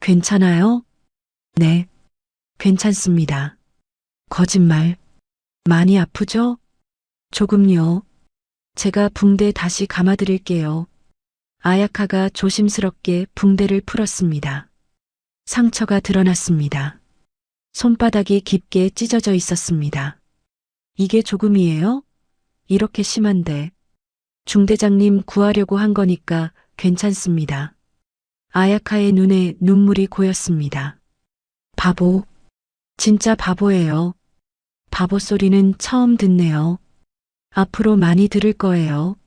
괜찮아요? 네, 괜찮습니다. 거짓말. 많이 아프죠? 조금요. 제가 붕대 다시 감아드릴게요. 아야카가 조심스럽게 붕대를 풀었습니다. 상처가 드러났습니다. 손바닥이 깊게 찢어져 있었습니다. 이게 조금이에요? 이렇게 심한데. 중대장님 구하려고 한 거니까 괜찮습니다. 아야카의 눈에 눈물이 고였습니다. 바보. 진짜 바보예요. 바보 소리는 처음 듣네요. 앞으로 많이 들을 거예요.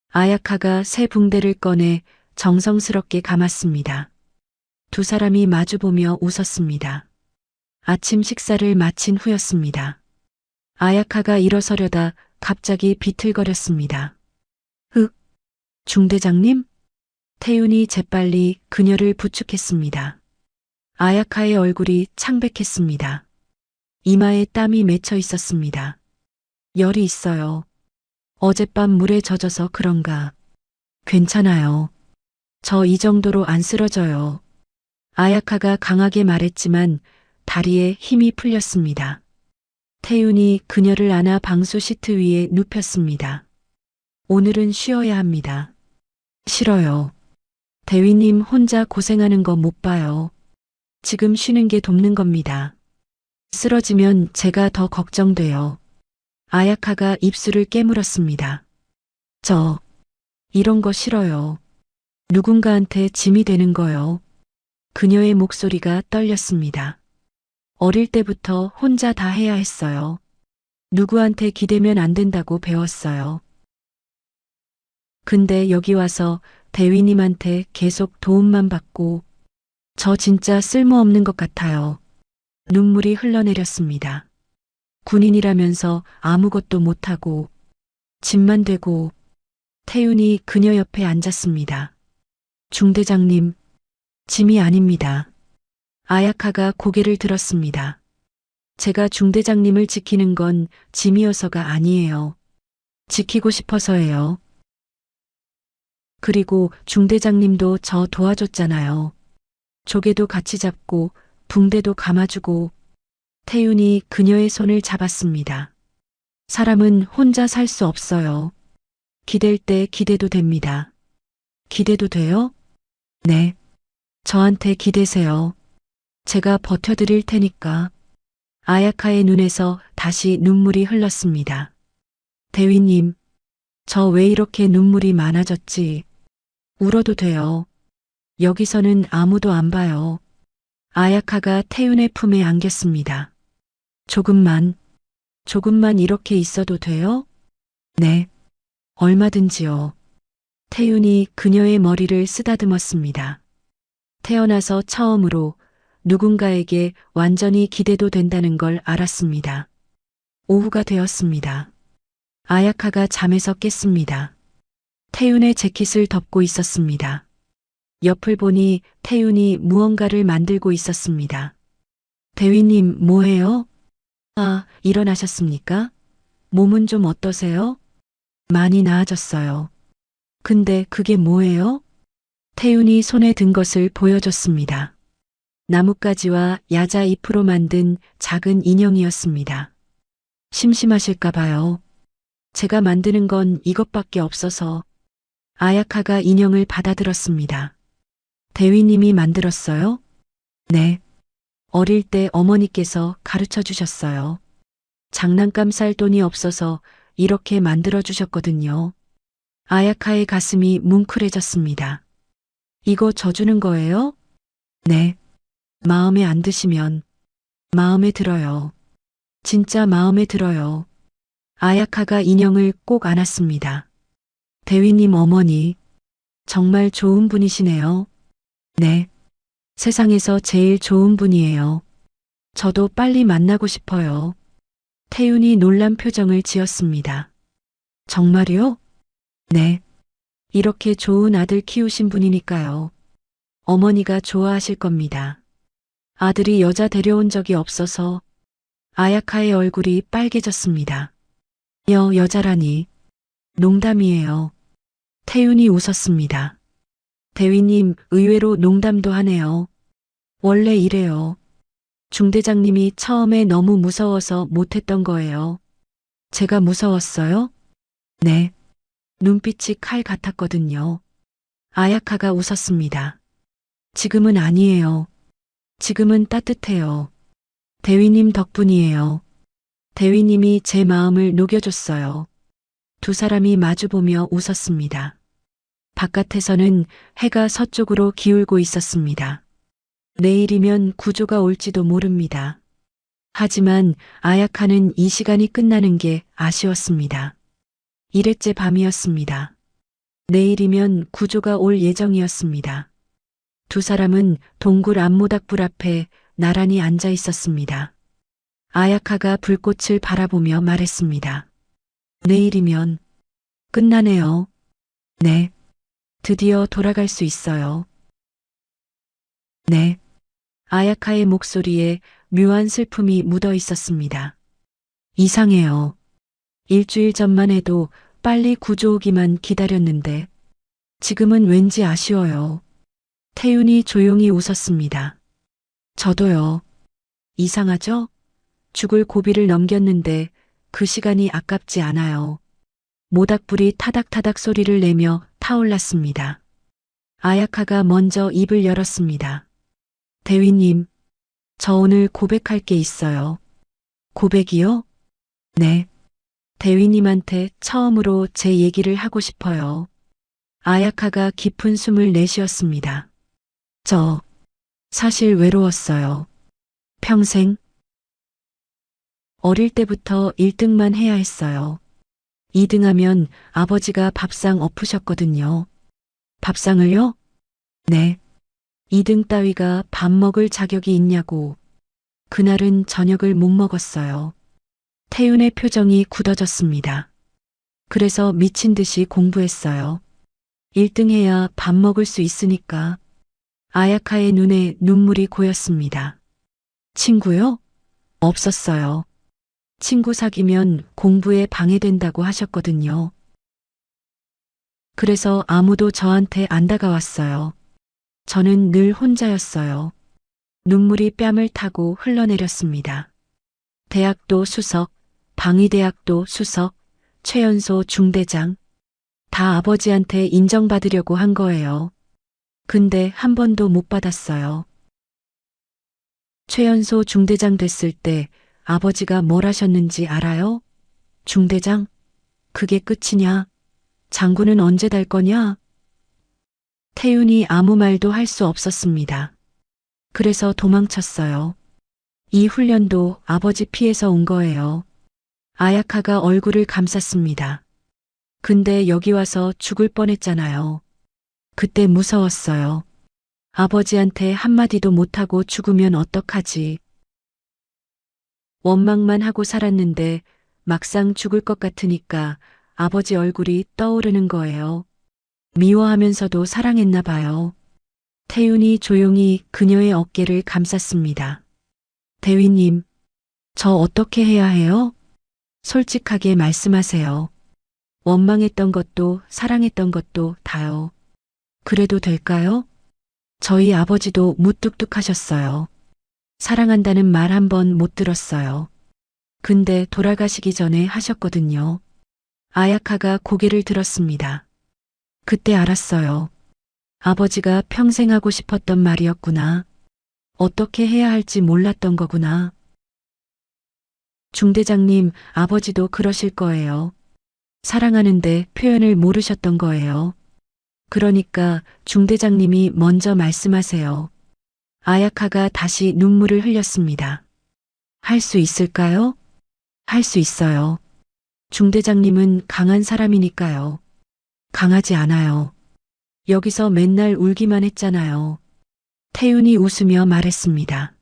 아야카가 새 붕대를 꺼내 정성스럽게 감았습니다. 두 사람이 마주보며 웃었습니다. 아침 식사를 마친 후였습니다. 아야카가 일어서려다 갑자기 비틀거렸습니다. 중대장님? 태윤이 재빨리 그녀를 부축했습니다. 아야카의 얼굴이 창백했습니다. 이마에 땀이 맺혀 있었습니다. 열이 있어요. 어젯밤 물에 젖어서 그런가. 괜찮아요. 저 이 정도로 안 쓰러져요. 아야카가 강하게 말했지만 다리에 힘이 풀렸습니다. 태윤이 그녀를 안아 방수 시트 위에 눕혔습니다. 오늘은 쉬어야 합니다. 싫어요. 대위님 혼자 고생하는 거 못 봐요. 지금 쉬는 게 돕는 겁니다. 쓰러지면 제가 더 걱정돼요. 아야카가 입술을 깨물었습니다. 이런 거 싫어요. 누군가한테 짐이 되는 거요. 그녀의 목소리가 떨렸습니다. 어릴 때부터 혼자 다 해야 했어요. 누구한테 기대면 안 된다고 배웠어요. 근데 여기 와서 대위님한테 계속 도움만 받고 저 진짜 쓸모없는 것 같아요. 눈물이 흘러내렸습니다. 군인이라면서 아무것도 못하고 짐만 되고. 태윤이 그녀 옆에 앉았습니다. 중대장님, 짐이 아닙니다. 아야카가 고개를 들었습니다. 제가 중대장님을 지키는 건 짐이어서가 아니에요. 지키고 싶어서예요. 그리고 중대장님도 저 도와줬잖아요. 조개도 같이 잡고 붕대도 감아주고. 태윤이 그녀의 손을 잡았습니다. 사람은 혼자 살 수 없어요. 기댈 때 기대도 됩니다. 기대도 돼요? 네. 저한테 기대세요. 제가 버텨드릴 테니까. 아야카의 눈에서 다시 눈물이 흘렀습니다. 대위님, 저 왜 이렇게 눈물이 많아졌지? 울어도 돼요. 여기서는 아무도 안 봐요. 아야카가 태윤의 품에 안겼습니다. 조금만 이렇게 있어도 돼요? 네. 얼마든지요. 태윤이 그녀의 머리를 쓰다듬었습니다. 태어나서 처음으로 누군가에게 완전히 기대도 된다는 걸 알았습니다. 오후가 되었습니다. 아야카가 잠에서 깼습니다. 태윤의 재킷을 덮고 있었습니다. 옆을 보니 태윤이 무언가를 만들고 있었습니다. 대위님, 뭐해요? 일어나셨습니까? 몸은 좀 어떠세요? 많이 나아졌어요. 근데 그게 뭐예요? 태윤이 손에 든 것을 보여줬습니다. 나뭇가지와 야자 잎으로 만든 작은 인형이었습니다. 심심하실까 봐요. 제가 만드는 건 이것밖에 없어서 아야카가 인형을 받아들었습니다. 대위님이 만들었어요? 네. 어릴 때 어머니께서 가르쳐 주셨어요. 장난감 살 돈이 없어서 이렇게 만들어 주셨거든요. 아야카의 가슴이 뭉클해졌습니다. 이거 저 주는 거예요? 네. 마음에 안 드시면 마음에 들어요. 진짜 마음에 들어요. 아야카가 인형을 꼭 안았습니다. 대위님 어머니, 정말 좋은 분이시네요. 네. 세상에서 제일 좋은 분이에요. 저도 빨리 만나고 싶어요. 태윤이 놀란 표정을 지었습니다. 정말요? 네. 이렇게 좋은 아들 키우신 분이니까요. 어머니가 좋아하실 겁니다. 아들이 여자 데려온 적이 없어서 아야카의 얼굴이 빨개졌습니다. 여자라니. 농담이에요. 태윤이 웃었습니다. 대위님 의외로 농담도 하네요. 원래 이래요. 중대장님이 처음에 너무 무서워서 못했던 거예요. 제가 무서웠어요? 네. 눈빛이 칼 같았거든요. 아야카가 웃었습니다. 지금은 아니에요. 지금은 따뜻해요. 대위님 덕분이에요. 대위님이 제 마음을 녹여줬어요. 두 사람이 마주보며 웃었습니다. 바깥에서는 해가 서쪽으로 기울고 있었습니다. 내일이면 구조가 올지도 모릅니다. 하지만 아야카는 이 시간이 끝나는 게 아쉬웠습니다. 1회째 밤이었습니다. 내일이면 구조가 올 예정이었습니다. 두 사람은 동굴 앞모닥불 앞에 나란히 앉아 있었습니다. 아야카가 불꽃을 바라보며 말했습니다. 내일이면 끝나네요. 네. 드디어 돌아갈 수 있어요. 네. 아야카의 목소리에 묘한 슬픔이 묻어 있었습니다. 이상해요. 일주일 전만 해도 빨리 구조 오기만 기다렸는데 지금은 왠지 아쉬워요. 태윤이 조용히 웃었습니다. 저도요. 이상하죠? 죽을 고비를 넘겼는데 그 시간이 아깝지 않아요. 모닥불이 타닥타닥 소리를 내며 타올랐습니다. 아야카가 먼저 입을 열었습니다. 대위님, 저 오늘 고백할 게 있어요. 고백이요? 네. 대위님한테 처음으로 제 얘기를 하고 싶어요. 아야카가 깊은 숨을 내쉬었습니다. 저 사실 외로웠어요. 평생. 어릴 때부터 1등만 해야 했어요. 2등하면 아버지가 밥상 엎으셨거든요. 밥상을요? 네. 2등 따위가 밥 먹을 자격이 있냐고. 그날은 저녁을 못 먹었어요. 태윤의 표정이 굳어졌습니다. 그래서 미친 듯이 공부했어요. 1등 해야 밥 먹을 수 있으니까. 아야카의 눈에 눈물이 고였습니다. 친구요? 없었어요. 친구 사귀면 공부에 방해된다고 하셨거든요. 그래서 아무도 저한테 안 다가왔어요. 저는 늘 혼자였어요. 눈물이 뺨을 타고 흘러내렸습니다. 대학도 수석, 방위대학도 수석, 최연소 중대장. 다 아버지한테 인정받으려고 한 거예요. 근데 한 번도 못 받았어요. 최연소 중대장 됐을 때 아버지가 뭘 하셨는지 알아요? 중대장? 그게 끝이냐? 장군은 언제 달 거냐? 태윤이 아무 말도 할 수 없었습니다. 그래서 도망쳤어요. 이 훈련도 아버지 피해서 온 거예요. 아야카가 얼굴을 감쌌습니다. 근데 여기 와서 죽을 뻔했잖아요. 그때 무서웠어요. 아버지한테 한마디도 못하고 죽으면 어떡하지? 원망만 하고 살았는데 막상 죽을 것 같으니까 아버지 얼굴이 떠오르는 거예요. 미워하면서도 사랑했나 봐요. 태윤이 조용히 그녀의 어깨를 감쌌습니다. 대위님, 저 어떻게 해야 해요? 솔직하게 말씀하세요. 원망했던 것도 사랑했던 것도 다요. 그래도 될까요? 저희 아버지도 무뚝뚝하셨어요. 사랑한다는 말 한 번 못 들었어요. 근데 돌아가시기 전에 하셨거든요. 아야카가 고개를 들었습니다. 그때 알았어요. 아버지가 평생 하고 싶었던 말이었구나. 어떻게 해야 할지 몰랐던 거구나. 중대장님, 아버지도 그러실 거예요. 사랑하는데 표현을 모르셨던 거예요. 그러니까 중대장님이 먼저 말씀하세요. 아야카가 다시 눈물을 흘렸습니다. 할 수 있을까요? 할 수 있어요. 중대장님은 강한 사람이니까요. 강하지 않아요. 여기서 맨날 울기만 했잖아요. 태윤이 웃으며 말했습니다.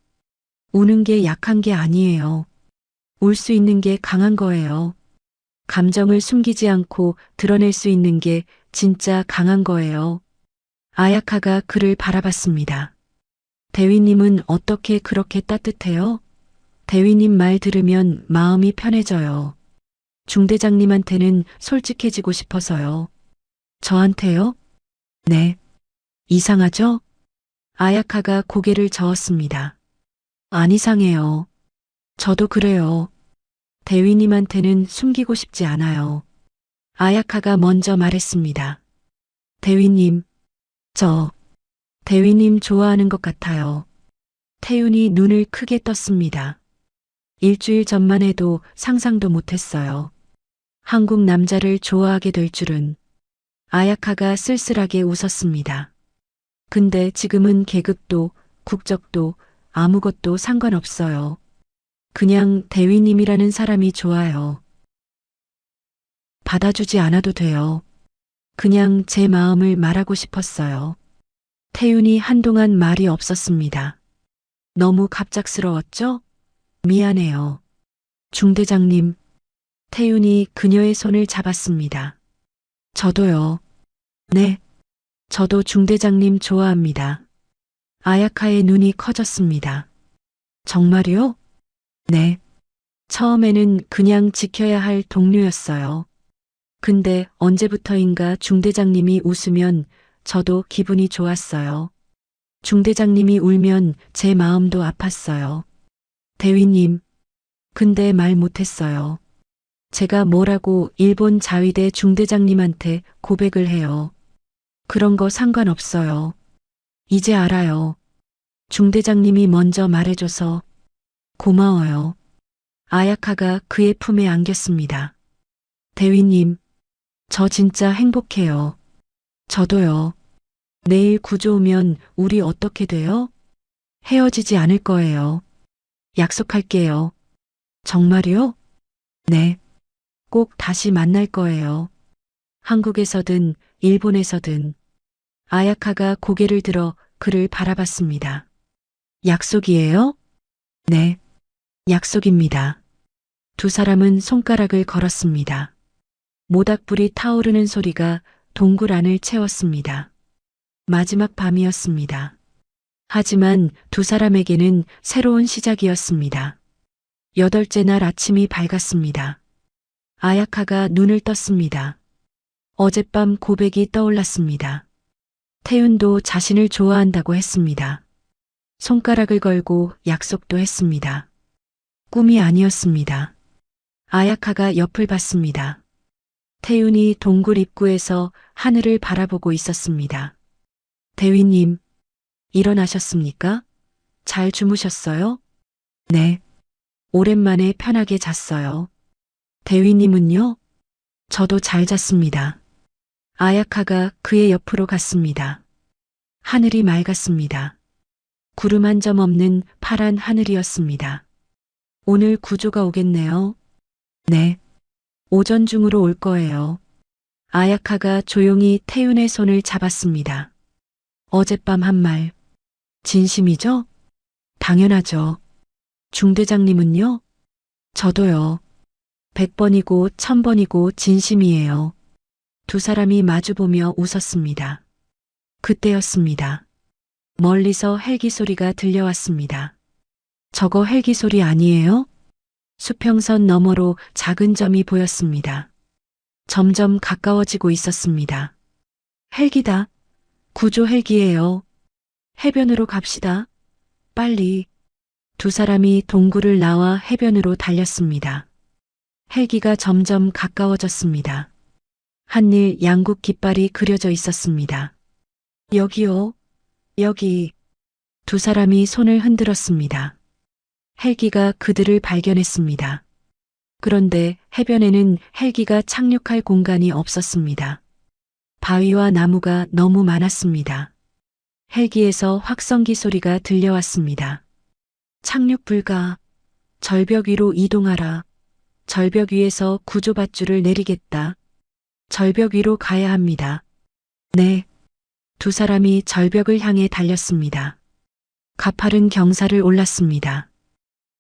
우는 게 약한 게 아니에요. 울 수 있는 게 강한 거예요. 감정을 숨기지 않고 드러낼 수 있는 게 진짜 강한 거예요. 아야카가 그를 바라봤습니다. 대위님은 어떻게 그렇게 따뜻해요? 대위님 말 들으면 마음이 편해져요. 중대장님한테는 솔직해지고 싶어서요. 저한테요? 네. 이상하죠? 아야카가 고개를 저었습니다. 안 이상해요. 저도 그래요. 대위님한테는 숨기고 싶지 않아요. 아야카가 먼저 말했습니다. 대위님, 대위님 좋아하는 것 같아요. 태윤이 눈을 크게 떴습니다. 일주일 전만 해도 상상도 못했어요. 한국 남자를 좋아하게 될 줄은. 아야카가 쓸쓸하게 웃었습니다. 근데 지금은 계급도 국적도 아무것도 상관없어요. 그냥 대위님이라는 사람이 좋아요. 받아주지 않아도 돼요. 그냥 제 마음을 말하고 싶었어요. 태윤이 한동안 말이 없었습니다. 너무 갑작스러웠죠? 미안해요. 중대장님. 태윤이 그녀의 손을 잡았습니다. 저도요. 네. 저도 중대장님 좋아합니다. 아야카의 눈이 커졌습니다. 정말요? 네. 처음에는 그냥 지켜야 할 동료였어요. 근데 언제부터인가 중대장님이 웃으면 저도 기분이 좋았어요. 중대장님이 울면 제 마음도 아팠어요. 대위님. 근데 말 못했어요. 제가 뭐라고 일본 자위대 중대장님한테 고백을 해요. 그런 거 상관없어요. 이제 알아요. 중대장님이 먼저 말해줘서 고마워요. 아야카가 그의 품에 안겼습니다. 대위님, 저 진짜 행복해요. 저도요. 내일 구조 오면 우리 어떻게 돼요? 헤어지지 않을 거예요. 약속할게요. 정말요? 네. 꼭 다시 만날 거예요. 한국에서든 일본에서든. 아야카가 고개를 들어 그를 바라봤습니다. 약속이에요? 네. 약속입니다. 두 사람은 손가락을 걸었습니다. 모닥불이 타오르는 소리가 동굴 안을 채웠습니다. 마지막 밤이었습니다. 하지만 두 사람에게는 새로운 시작이었습니다. 8째 날 아침이 밝았습니다. 아야카가 눈을 떴습니다. 어젯밤 고백이 떠올랐습니다. 태윤도 자신을 좋아한다고 했습니다. 손가락을 걸고 약속도 했습니다. 꿈이 아니었습니다. 아야카가 옆을 봤습니다. 태윤이 동굴 입구에서 하늘을 바라보고 있었습니다. 대위님, 일어나셨습니까? 잘 주무셨어요? 네. 오랜만에 편하게 잤어요. 대위님은요? 저도 잘 잤습니다. 아야카가 그의 옆으로 갔습니다. 하늘이 맑았습니다. 구름 한 점 없는 파란 하늘이었습니다. 오늘 구조가 오겠네요. 네. 오전 중으로 올 거예요. 아야카가 조용히 태윤의 손을 잡았습니다. 어젯밤 한 말. 진심이죠? 당연하죠. 중대장님은요? 저도요. 100번이고 1000번이고 진심이에요. 두 사람이 마주보며 웃었습니다. 그때였습니다. 멀리서 헬기 소리가 들려왔습니다. 저거 헬기 소리 아니에요? 수평선 너머로 작은 점이 보였습니다. 점점 가까워지고 있었습니다. 헬기다. 구조 헬기예요. 해변으로 갑시다. 빨리. 두 사람이 동굴을 나와 해변으로 달렸습니다. 헬기가 점점 가까워졌습니다. 한일 양국 깃발이 그려져 있었습니다. 여기요. 여기. 두 사람이 손을 흔들었습니다. 헬기가 그들을 발견했습니다. 그런데 해변에는 헬기가 착륙할 공간이 없었습니다. 바위와 나무가 너무 많았습니다. 헬기에서 확성기 소리가 들려왔습니다. 착륙 불가. 절벽 위로 이동하라. 절벽 위에서 구조밧줄을 내리겠다. 절벽 위로 가야 합니다. 네. 두 사람이 절벽을 향해 달렸습니다. 가파른 경사를 올랐습니다.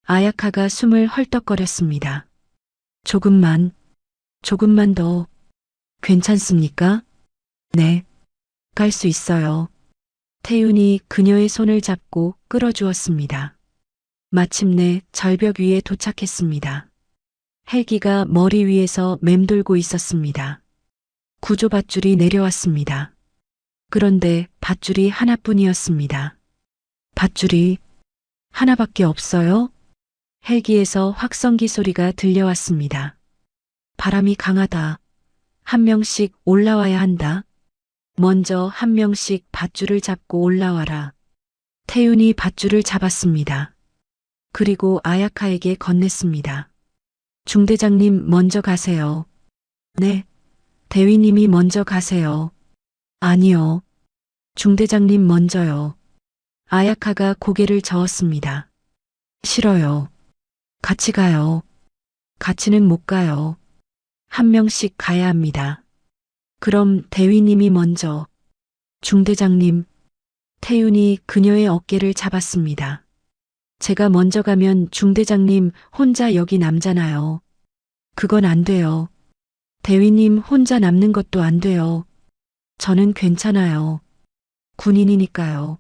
아야카가 숨을 헐떡거렸습니다. 조금만 더. 괜찮습니까? 네. 갈 수 있어요. 태윤이 그녀의 손을 잡고 끌어주었습니다. 마침내 절벽 위에 도착했습니다. 헬기가 머리 위에서 맴돌고 있었습니다. 구조 밧줄이 내려왔습니다. 그런데 밧줄이 하나뿐이었습니다. 밧줄이 하나밖에 없어요? 헬기에서 확성기 소리가 들려왔습니다. 바람이 강하다. 한 명씩 올라와야 한다. 먼저 한 명씩 밧줄을 잡고 올라와라. 태윤이 밧줄을 잡았습니다. 그리고 아야카에게 건넸습니다. 중대장님 먼저 가세요. 네. 대위님이 먼저 가세요. 아니요. 중대장님 먼저요. 아야카가 고개를 저었습니다. 싫어요. 같이 가요. 같이는 못 가요. 한 명씩 가야 합니다. 그럼 대위님이 먼저. 중대장님. 태윤이 그녀의 어깨를 잡았습니다. 제가 먼저 가면 중대장님 혼자 여기 남잖아요. 그건 안 돼요. 대위님 혼자 남는 것도 안 돼요. 저는 괜찮아요. 군인이니까요.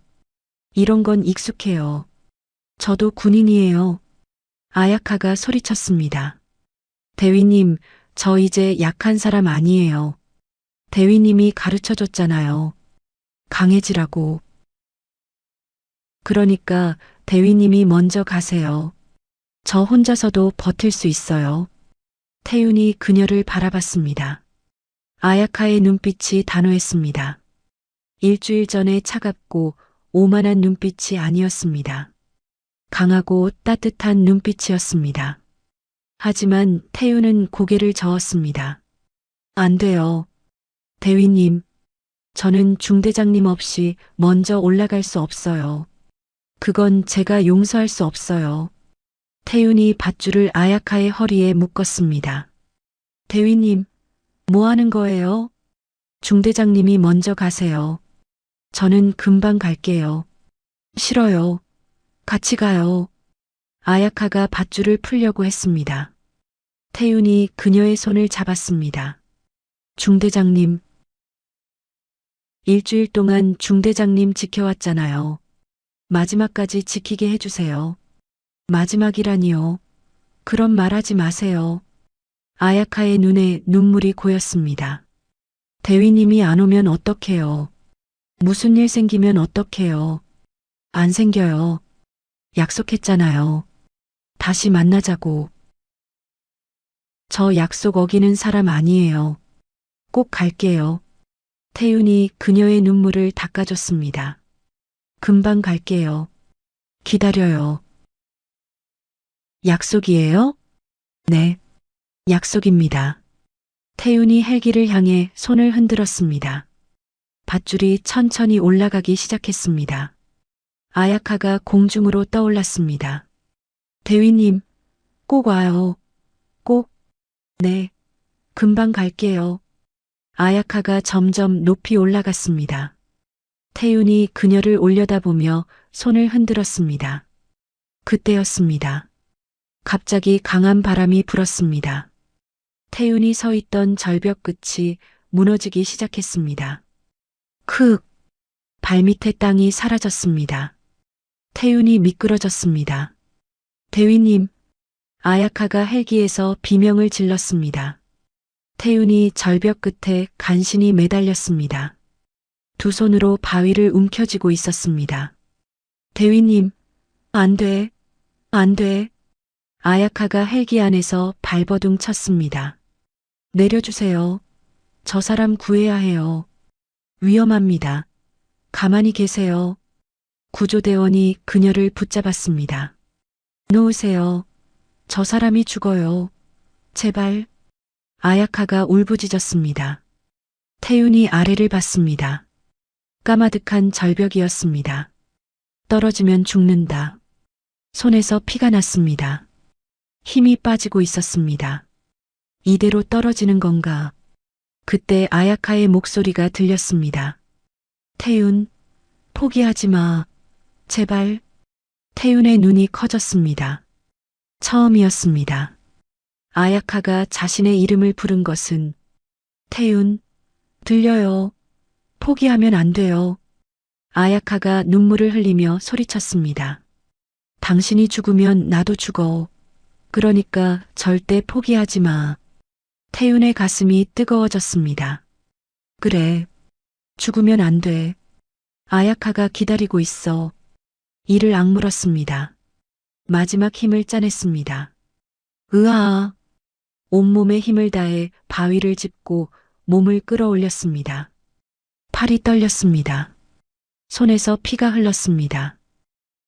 이런 건 익숙해요. 저도 군인이에요. 아야카가 소리쳤습니다. 대위님, 저 이제 약한 사람 아니에요. 대위님이 가르쳐줬잖아요. 강해지라고. 그러니까 대위님이 먼저 가세요. 저 혼자서도 버틸 수 있어요. 태윤이 그녀를 바라봤습니다. 아야카의 눈빛이 단호했습니다. 일주일 전에 차갑고 오만한 눈빛이 아니었습니다. 강하고 따뜻한 눈빛이었습니다. 하지만 태윤은 고개를 저었습니다. 안 돼요. 대위님, 저는 중대장님 없이 먼저 올라갈 수 없어요. 그건 제가 용서할 수 없어요. 태윤이 밧줄을 아야카의 허리에 묶었습니다. 대위님, 뭐 하는 거예요? 중대장님이 먼저 가세요. 저는 금방 갈게요. 싫어요. 같이 가요. 아야카가 밧줄을 풀려고 했습니다. 태윤이 그녀의 손을 잡았습니다. 중대장님. 일주일 동안 중대장님 지켜왔잖아요. 마지막까지 지키게 해주세요. 마지막이라니요. 그런 말하지 마세요. 아야카의 눈에 눈물이 고였습니다. 대위님이 안 오면 어떡해요? 무슨 일 생기면 어떡해요? 안 생겨요. 약속했잖아요. 다시 만나자고. 저 약속 어기는 사람 아니에요. 꼭 갈게요. 태윤이 그녀의 눈물을 닦아줬습니다. 금방 갈게요. 기다려요. 약속이에요? 네. 약속입니다. 태윤이 헬기를 향해 손을 흔들었습니다. 밧줄이 천천히 올라가기 시작했습니다. 아야카가 공중으로 떠올랐습니다. 대위님, 꼭 와요. 꼭. 네. 금방 갈게요. 아야카가 점점 높이 올라갔습니다. 태윤이 그녀를 올려다보며 손을 흔들었습니다. 그때였습니다. 갑자기 강한 바람이 불었습니다. 태윤이 서 있던 절벽 끝이 무너지기 시작했습니다. 크! 발밑의 땅이 사라졌습니다. 태윤이 미끄러졌습니다. 대위님, 아야카가 헬기에서 비명을 질렀습니다. 태윤이 절벽 끝에 간신히 매달렸습니다. 두 손으로 바위를 움켜쥐고 있었습니다. 대위님, 안 돼, 안 돼. 아야카가 헬기 안에서 발버둥 쳤습니다. 내려주세요. 저 사람 구해야 해요. 위험합니다. 가만히 계세요. 구조대원이 그녀를 붙잡았습니다. 놓으세요. 저 사람이 죽어요. 제발. 아야카가 울부짖었습니다. 태윤이 아래를 봤습니다. 까마득한 절벽이었습니다. 떨어지면 죽는다. 손에서 피가 났습니다. 힘이 빠지고 있었습니다. 이대로 떨어지는 건가? 그때 아야카의 목소리가 들렸습니다. 태윤, 포기하지 마. 제발. 태윤의 눈이 커졌습니다. 처음이었습니다. 아야카가 자신의 이름을 부른 것은 태윤, 들려요. 포기하면 안 돼요. 아야카가 눈물을 흘리며 소리쳤습니다. 당신이 죽으면 나도 죽어. 그러니까 절대 포기하지 마. 태윤의 가슴이 뜨거워졌습니다. 그래. 죽으면 안 돼. 아야카가 기다리고 있어. 이를 악물었습니다. 마지막 힘을 짜냈습니다. 으아. 온몸에 힘을 다해 바위를 짚고 몸을 끌어올렸습니다. 팔이 떨렸습니다. 손에서 피가 흘렀습니다.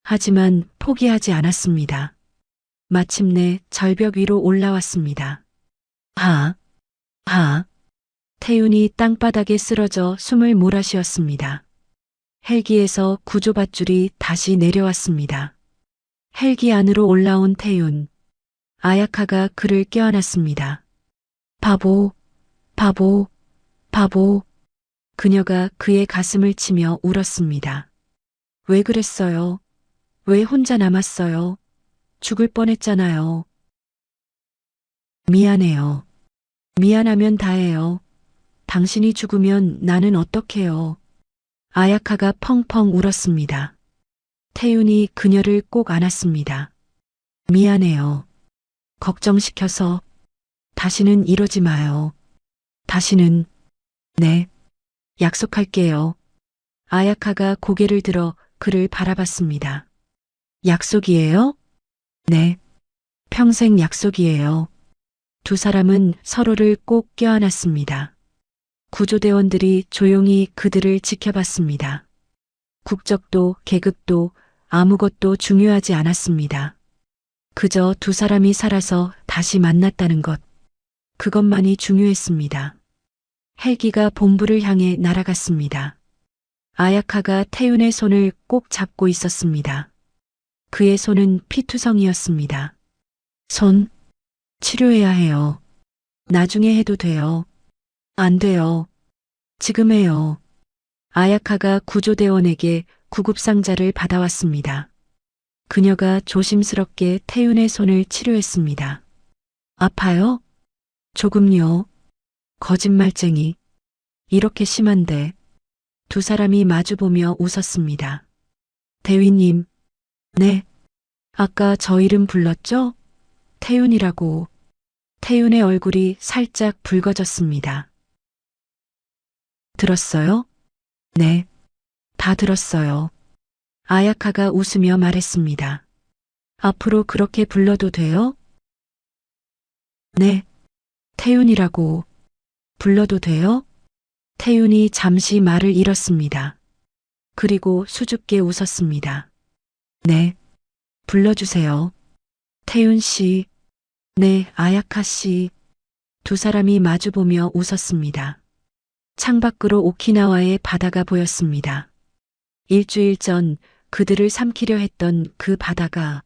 하지만 포기하지 않았습니다. 마침내 절벽 위로 올라왔습니다. 태윤이 땅바닥에 쓰러져 숨을 몰아쉬었습니다. 헬기에서 구조밧줄이 다시 내려왔습니다. 헬기 안으로 올라온 태윤. 아야카가 그를 껴안았습니다. 바보, 바보, 바보. 그녀가 그의 가슴을 치며 울었습니다. 왜 그랬어요? 왜 혼자 남았어요? 죽을 뻔했잖아요. 미안해요. 미안하면 다해요. 당신이 죽으면 나는 어떡해요. 아야카가 펑펑 울었습니다. 태윤이 그녀를 꼭 안았습니다. 미안해요. 걱정시켜서. 다시는 이러지 마요. 다시는. 네. 약속할게요. 아야카가 고개를 들어 그를 바라봤습니다. 약속이에요? 네. 평생 약속이에요. 두 사람은 서로를 꼭 껴안았습니다. 구조대원들이 조용히 그들을 지켜봤습니다. 국적도 계급도 아무것도 중요하지 않았습니다. 그저 두 사람이 살아서 다시 만났다는 것. 그것만이 중요했습니다. 헬기가 본부를 향해 날아갔습니다. 아야카가 태윤의 손을 꼭 잡고 있었습니다. 그의 손은 피투성이었습니다. 손, 치료해야 해요. 나중에 해도 돼요. 안 돼요. 지금 해요. 아야카가 구조대원에게 구급상자를 받아왔습니다. 그녀가 조심스럽게 태윤의 손을 치료했습니다. 아파요? 조금요. 거짓말쟁이. 이렇게 심한데. 두 사람이 마주보며 웃었습니다. 대위님. 네. 아까 저 이름 불렀죠? 태윤이라고. 태윤의 얼굴이 살짝 붉어졌습니다. 들었어요? 네. 다 들었어요. 아야카가 웃으며 말했습니다. 앞으로 그렇게 불러도 돼요? 네. 태윤이라고. 불러도 돼요? 태윤이 잠시 말을 잃었습니다. 그리고 수줍게 웃었습니다. 네. 불러주세요. 태윤 씨. 네, 아야카 씨. 두 사람이 마주보며 웃었습니다. 창밖으로 오키나와의 바다가 보였습니다. 일주일 전 그들을 삼키려 했던 그 바다가,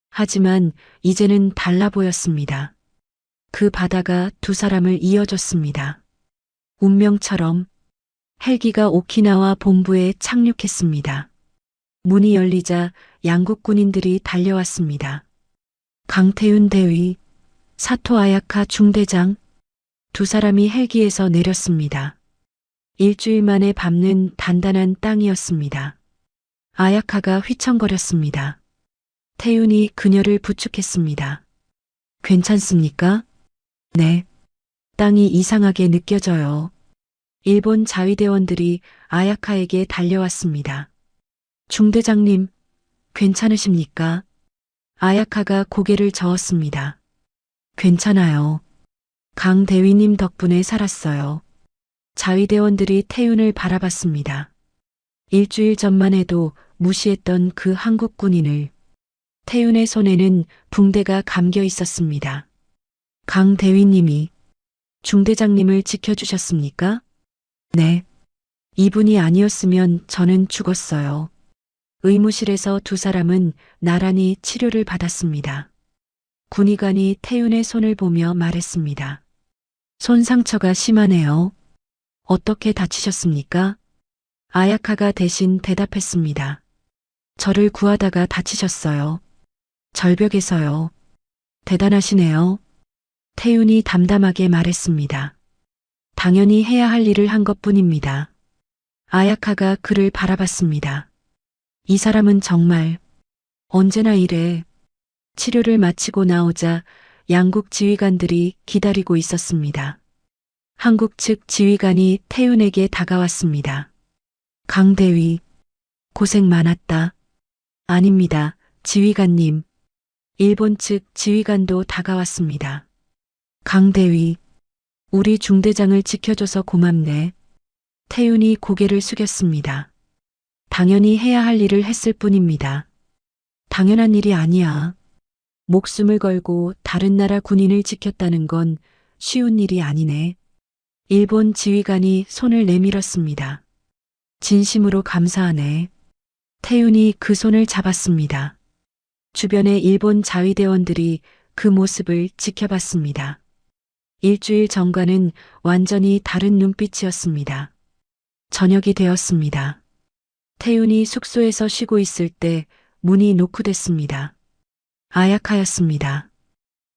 하지만 이제는 달라 보였습니다. 그 바다가 두 사람을 이어줬습니다. 운명처럼. 헬기가 오키나와 본부에 착륙했습니다. 문이 열리자 양국 군인들이 달려왔습니다. 강태윤 대위, 사토 아야카 중대장. 두 사람이 헬기에서 내렸습니다. 일주일 만에 밟는 단단한 땅이었습니다. 아야카가 휘청거렸습니다. 태윤이 그녀를 부축했습니다. 괜찮습니까? 네. 땅이 이상하게 느껴져요. 일본 자위대원들이 아야카에게 달려왔습니다. 중대장님, 괜찮으십니까? 아야카가 고개를 저었습니다. 괜찮아요. 강 대위님 덕분에 살았어요. 자위대원들이 태윤을 바라봤습니다. 일주일 전만 해도 무시했던 그 한국 군인을 태윤의 손에는 붕대가 감겨 있었습니다. 강 대위님이 중대장님을 지켜주셨습니까? 네. 이분이 아니었으면 저는 죽었어요. 의무실에서 두 사람은 나란히 치료를 받았습니다. 군의관이 태윤의 손을 보며 말했습니다. 손 상처가 심하네요. 어떻게 다치셨습니까? 아야카가 대신 대답했습니다. 저를 구하다가 다치셨어요. 절벽에서요. 대단하시네요. 태윤이 담담하게 말했습니다. 당연히 해야 할 일을 한 것뿐입니다. 아야카가 그를 바라봤습니다. 이 사람은 정말 언제나 이래. 치료를 마치고 나오자 양국 지휘관들이 기다리고 있었습니다. 한국 측 지휘관이 태윤에게 다가왔습니다. 강 대위, 고생 많았다. 아닙니다, 지휘관님. 일본 측 지휘관도 다가왔습니다. 강 대위, 우리 중대장을 지켜줘서 고맙네. 태윤이 고개를 숙였습니다. 당연히 해야 할 일을 했을 뿐입니다. 당연한 일이 아니야. 목숨을 걸고 다른 나라 군인을 지켰다는 건 쉬운 일이 아니네. 일본 지휘관이 손을 내밀었습니다. 진심으로 감사하네. 태윤이 그 손을 잡았습니다. 주변의 일본 자위대원들이 그 모습을 지켜봤습니다. 일주일 전과는 완전히 다른 눈빛이었습니다. 저녁이 되었습니다. 태윤이 숙소에서 쉬고 있을 때 문이 노크됐습니다. 아야카였습니다.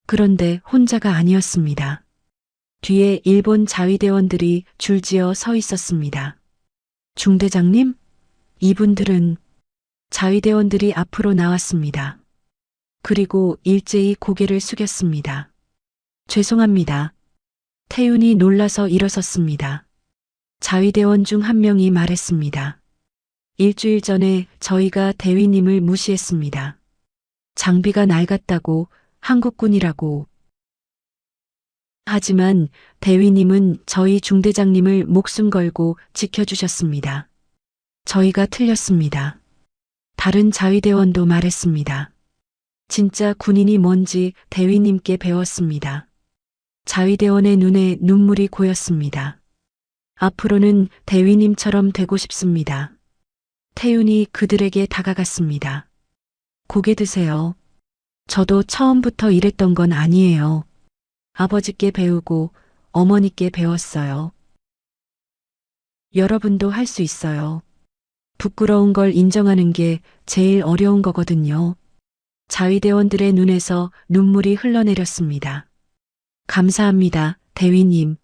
그런데 혼자가 아니었습니다. 뒤에 일본 자위대원들이 줄지어 서 있었습니다. 중대장님? 이분들은 자위대원들이 앞으로 나왔습니다. 그리고 일제히 고개를 숙였습니다. 죄송합니다. 태윤이 놀라서 일어섰습니다. 자위대원 중 한 명이 말했습니다. 일주일 전에 저희가 대위님을 무시했습니다. 장비가 낡았다고, 한국군이라고. 하지만 대위님은 저희 중대장님을 목숨 걸고 지켜주셨습니다. 저희가 틀렸습니다. 다른 자위대원도 말했습니다. 진짜 군인이 뭔지 대위님께 배웠습니다. 자위대원의 눈에 눈물이 고였습니다. 앞으로는 대위님처럼 되고 싶습니다. 태윤이 그들에게 다가갔습니다. 고개 드세요. 저도 처음부터 이랬던 건 아니에요. 아버지께 배우고 어머니께 배웠어요. 여러분도 할 수 있어요. 부끄러운 걸 인정하는 게 제일 어려운 거거든요. 자위대원들의 눈에서 눈물이 흘러내렸습니다. 감사합니다, 대위님.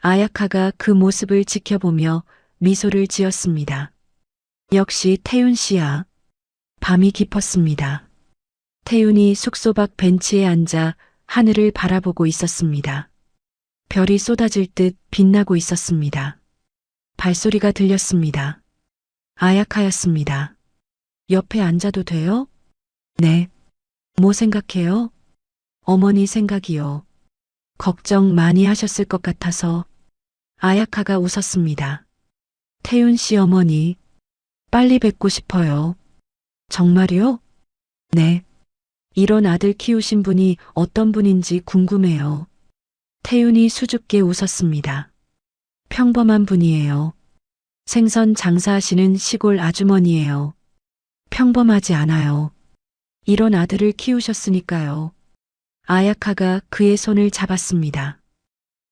아야카가 그 모습을 지켜보며 미소를 지었습니다. 역시 태윤 씨야. 밤이 깊었습니다. 태윤이 숙소 밖 벤치에 앉아 하늘을 바라보고 있었습니다. 별이 쏟아질 듯 빛나고 있었습니다. 발소리가 들렸습니다. 아야카였습니다. 옆에 앉아도 돼요? 네. 뭐 생각해요? 어머니 생각이요. 걱정 많이 하셨을 것 같아서. 아야카가 웃었습니다. 태윤 씨 어머니, 빨리 뵙고 싶어요. 정말요? 네. 이런 아들 키우신 분이 어떤 분인지 궁금해요. 태윤이 수줍게 웃었습니다. 평범한 분이에요. 생선 장사하시는 시골 아주머니예요. 평범하지 않아요. 이런 아들을 키우셨으니까요. 아야카가 그의 손을 잡았습니다.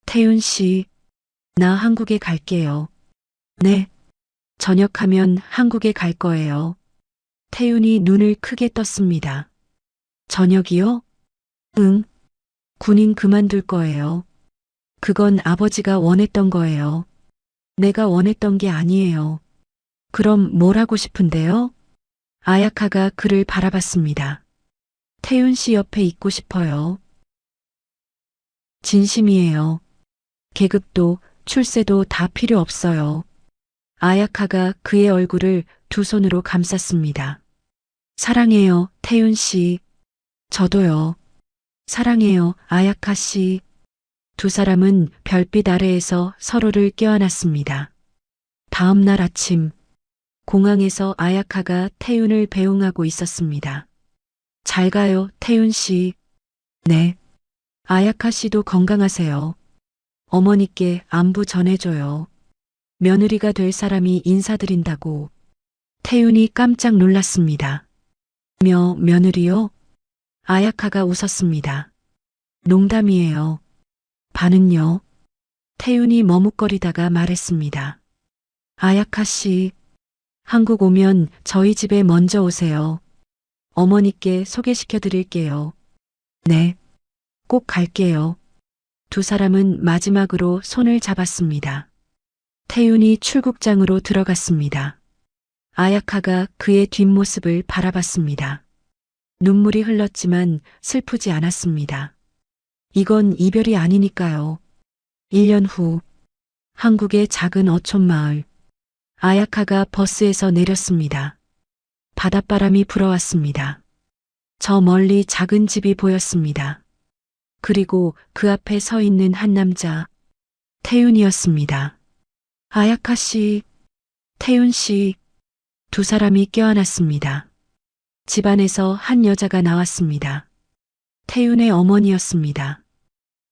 태윤 씨, 나 한국에 갈게요. 네. 전역하면 한국에 갈 거예요. 태윤이 눈을 크게 떴습니다. 전역이요? 응. 군인 그만둘 거예요. 그건 아버지가 원했던 거예요. 내가 원했던 게 아니에요. 그럼 뭘 하고 싶은데요? 아야카가 그를 바라봤습니다. 태윤 씨 옆에 있고 싶어요. 진심이에요. 계급도 출세도 다 필요 없어요. 아야카가 그의 얼굴을 두 손으로 감쌌습니다. 사랑해요, 태윤 씨. 저도요. 사랑해요, 아야카 씨. 두 사람은 별빛 아래에서 서로를 껴안았습니다. 다음 날 아침, 공항에서 아야카가 태윤을 배웅하고 있었습니다. 잘 가요, 태윤 씨. 네. 아야카 씨도 건강하세요. 어머니께 안부 전해줘요. 며느리가 될 사람이 인사드린다고. 태윤이 깜짝 놀랐습니다. 며느리요? 아야카가 웃었습니다. 농담이에요. 반은요? 태윤이 머뭇거리다가 말했습니다. 아야카 씨, 한국 오면 저희 집에 먼저 오세요. 어머니께 소개시켜 드릴게요. 네, 꼭 갈게요. 두 사람은 마지막으로 손을 잡았습니다. 태윤이 출국장으로 들어갔습니다. 아야카가 그의 뒷모습을 바라봤습니다. 눈물이 흘렀지만 슬프지 않았습니다. 이건 이별이 아니니까요. 1년 후, 한국의 작은 어촌 마을. 아야카가 버스에서 내렸습니다. 바닷바람이 불어왔습니다. 저 멀리 작은 집이 보였습니다. 그리고 그 앞에 서 있는 한 남자, 태윤이었습니다. 아야카 씨, 태윤 씨, 두 사람이 껴안았습니다. 집안에서 한 여자가 나왔습니다. 태윤의 어머니였습니다.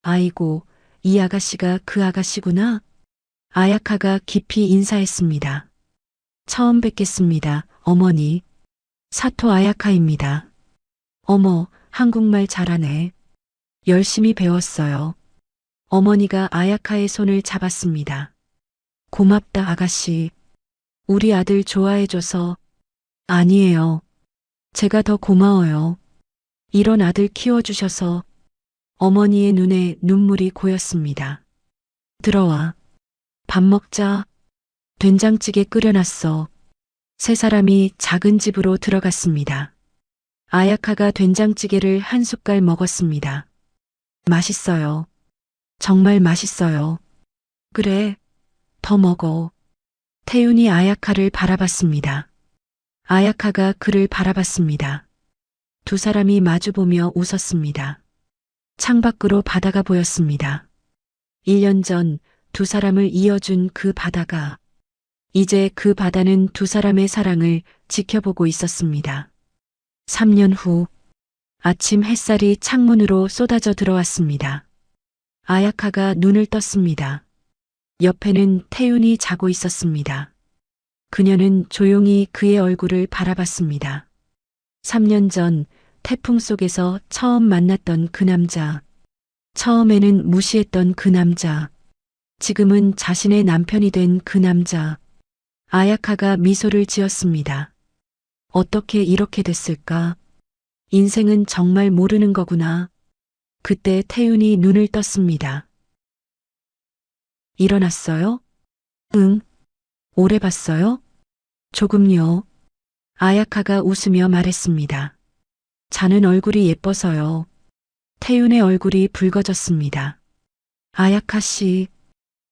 아이고, 이 아가씨가 그 아가씨구나. 아야카가 깊이 인사했습니다. 처음 뵙겠습니다, 어머니. 사토 아야카입니다. 어머, 한국말 잘하네. 열심히 배웠어요. 어머니가 아야카의 손을 잡았습니다. 고맙다, 아가씨. 우리 아들 좋아해줘서. 아니에요. 제가 더 고마워요. 이런 아들 키워주셔서. 어머니의 눈에 눈물이 고였습니다. 들어와. 밥 먹자. 된장찌개 끓여놨어. 세 사람이 작은 집으로 들어갔습니다. 아야카가 된장찌개를 한 숟갈 먹었습니다. 맛있어요. 정말 맛있어요. 그래, 더 먹어. 태윤이 아야카를 바라봤습니다. 아야카가 그를 바라봤습니다. 두 사람이 마주보며 웃었습니다. 창밖으로 바다가 보였습니다. 1년 전 두 사람을 이어준 그 바다가 이제 그 바다는 두 사람의 사랑을 지켜보고 있었습니다. 3년 후 아침 햇살이 창문으로 쏟아져 들어왔습니다. 아야카가 눈을 떴습니다. 옆에는 태윤이 자고 있었습니다. 그녀는 조용히 그의 얼굴을 바라봤습니다. 3년 전 태풍 속에서 처음 만났던 그 남자. 처음에는 무시했던 그 남자. 지금은 자신의 남편이 된 그 남자. 아야카가 미소를 지었습니다. 어떻게 이렇게 됐을까? 인생은 정말 모르는 거구나. 그때 태윤이 눈을 떴습니다. 일어났어요? 응. 오래 봤어요? 조금요. 아야카가 웃으며 말했습니다. 자는 얼굴이 예뻐서요. 태윤의 얼굴이 붉어졌습니다. 아야카 씨,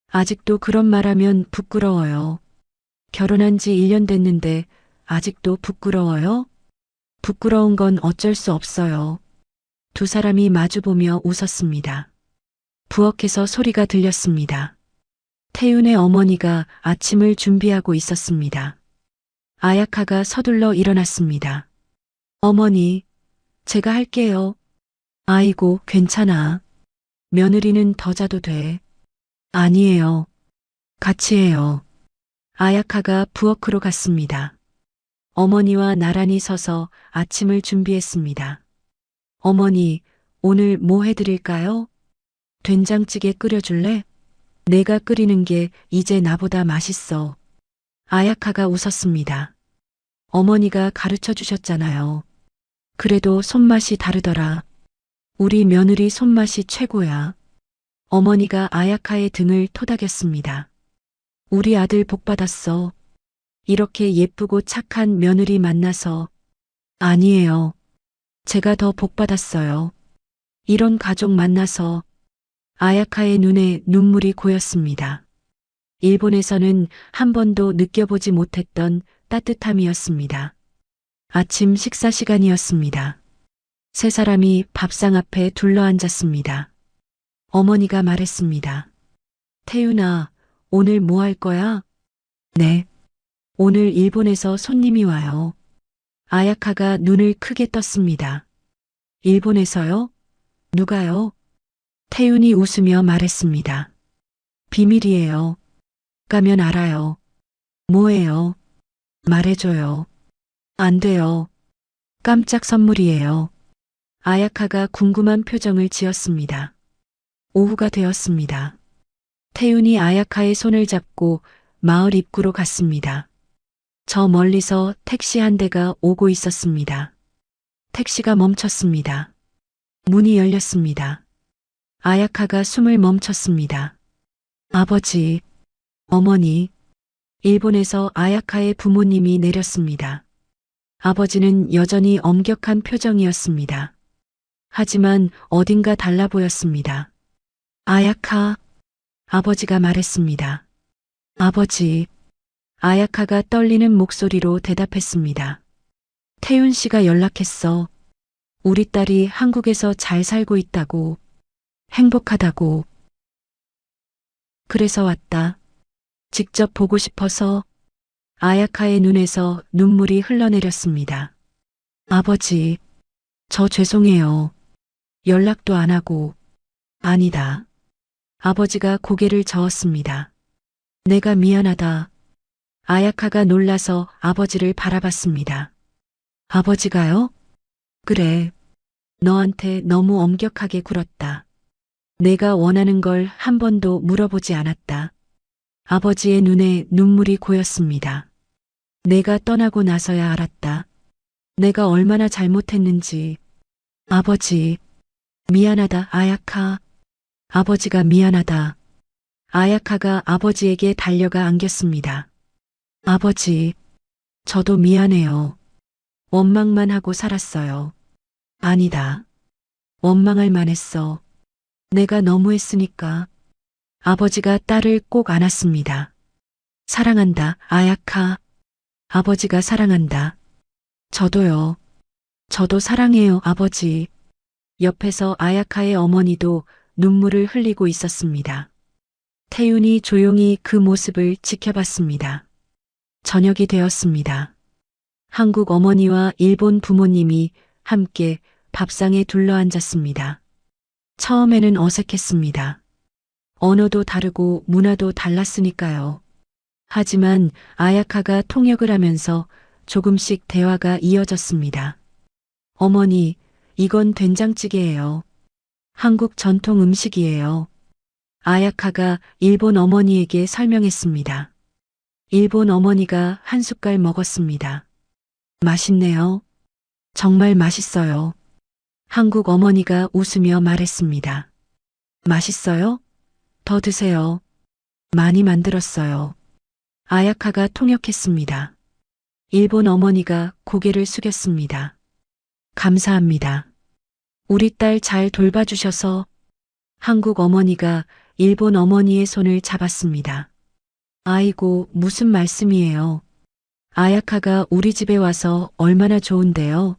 아직도 그런 말하면 부끄러워요. 결혼한 지 1년 됐는데 아직도 부끄러워요? 부끄러운 건 어쩔 수 없어요. 두 사람이 마주보며 웃었습니다. 부엌에서 소리가 들렸습니다. 태윤의 어머니가 아침을 준비하고 있었습니다. 아야카가 서둘러 일어났습니다. 어머니, 제가 할게요. 아이고, 괜찮아. 며느리는 더 자도 돼. 아니에요. 같이 해요. 아야카가 부엌으로 갔습니다. 어머니와 나란히 서서 아침을 준비했습니다. 어머니, 오늘 뭐 해드릴까요? 된장찌개 끓여줄래? 내가 끓이는 게 이제 나보다 맛있어. 아야카가 웃었습니다. 어머니가 가르쳐 주셨잖아요. 그래도 손맛이 다르더라. 우리 며느리 손맛이 최고야. 어머니가 아야카의 등을 토닥였습니다. 우리 아들 복 받았어. 이렇게 예쁘고 착한 며느리 만나서. 아니에요. 제가 더 복 받았어요. 이런 가족 만나서. 아야카의 눈에 눈물이 고였습니다. 일본에서는 한 번도 느껴보지 못했던 따뜻함이었습니다. 아침 식사 시간이었습니다. 세 사람이 밥상 앞에 둘러앉았습니다. 어머니가 말했습니다. 태윤아, 오늘 뭐 할 거야? 네. 오늘 일본에서 손님이 와요. 아야카가 눈을 크게 떴습니다. 일본에서요? 누가요? 태윤이 웃으며 말했습니다. 비밀이에요. 가면 알아요. 뭐예요? 말해줘요. 안 돼요. 깜짝 선물이에요. 아야카가 궁금한 표정을 지었습니다. 오후가 되었습니다. 태윤이 아야카의 손을 잡고 마을 입구로 갔습니다. 저 멀리서 택시 한 대가 오고 있었습니다. 택시가 멈췄습니다. 문이 열렸습니다. 아야카가 숨을 멈췄습니다. 아버지, 어머니, 일본에서 아야카의 부모님이 내렸습니다. 아버지는 여전히 엄격한 표정이었습니다. 하지만 어딘가 달라 보였습니다. 아야카, 아버지가 말했습니다. 아버지, 아야카가 떨리는 목소리로 대답했습니다. 태윤 씨가 연락했어. 우리 딸이 한국에서 잘 살고 있다고, 행복하다고. 그래서 왔다. 직접 보고 싶어서. 아야카의 눈에서 눈물이 흘러내렸습니다. 아버지, 저 죄송해요. 연락도 안 하고. 아니다. 아버지가 고개를 저었습니다. 내가 미안하다. 아야카가 놀라서 아버지를 바라봤습니다. 아버지가요? 그래. 너한테 너무 엄격하게 굴었다. 내가 원하는 걸 한 번도 물어보지 않았다. 아버지의 눈에 눈물이 고였습니다. 내가 떠나고 나서야 알았다. 내가 얼마나 잘못했는지. 아버지, 미안하다, 아야카. 아버지가 미안하다. 아야카가 아버지에게 달려가 안겼습니다. 아버지, 저도 미안해요. 원망만 하고 살았어요. 아니다. 원망할 만했어. 내가 너무했으니까. 아버지가 딸을 꼭 안았습니다. 사랑한다, 아야카. 아버지가 사랑한다. 저도요. 저도 사랑해요, 아버지. 옆에서 아야카의 어머니도 눈물을 흘리고 있었습니다. 태윤이 조용히 그 모습을 지켜봤습니다. 저녁이 되었습니다. 한국 어머니와 일본 부모님이 함께 밥상에 둘러앉았습니다. 처음에는 어색했습니다. 언어도 다르고 문화도 달랐으니까요. 하지만 아야카가 통역을 하면서 조금씩 대화가 이어졌습니다. 어머니, 이건 된장찌개예요. 한국 전통 음식이에요. 아야카가 일본 어머니에게 설명했습니다. 일본 어머니가 한 숟갈 먹었습니다. 맛있네요. 정말 맛있어요. 한국 어머니가 웃으며 말했습니다. 맛있어요? 더 드세요. 많이 만들었어요. 아야카가 통역했습니다. 일본 어머니가 고개를 숙였습니다. 감사합니다. 우리 딸 잘 돌봐주셔서. 한국 어머니가 일본 어머니의 손을 잡았습니다. 아이고, 무슨 말씀이에요. 아야카가 우리 집에 와서 얼마나 좋은데요.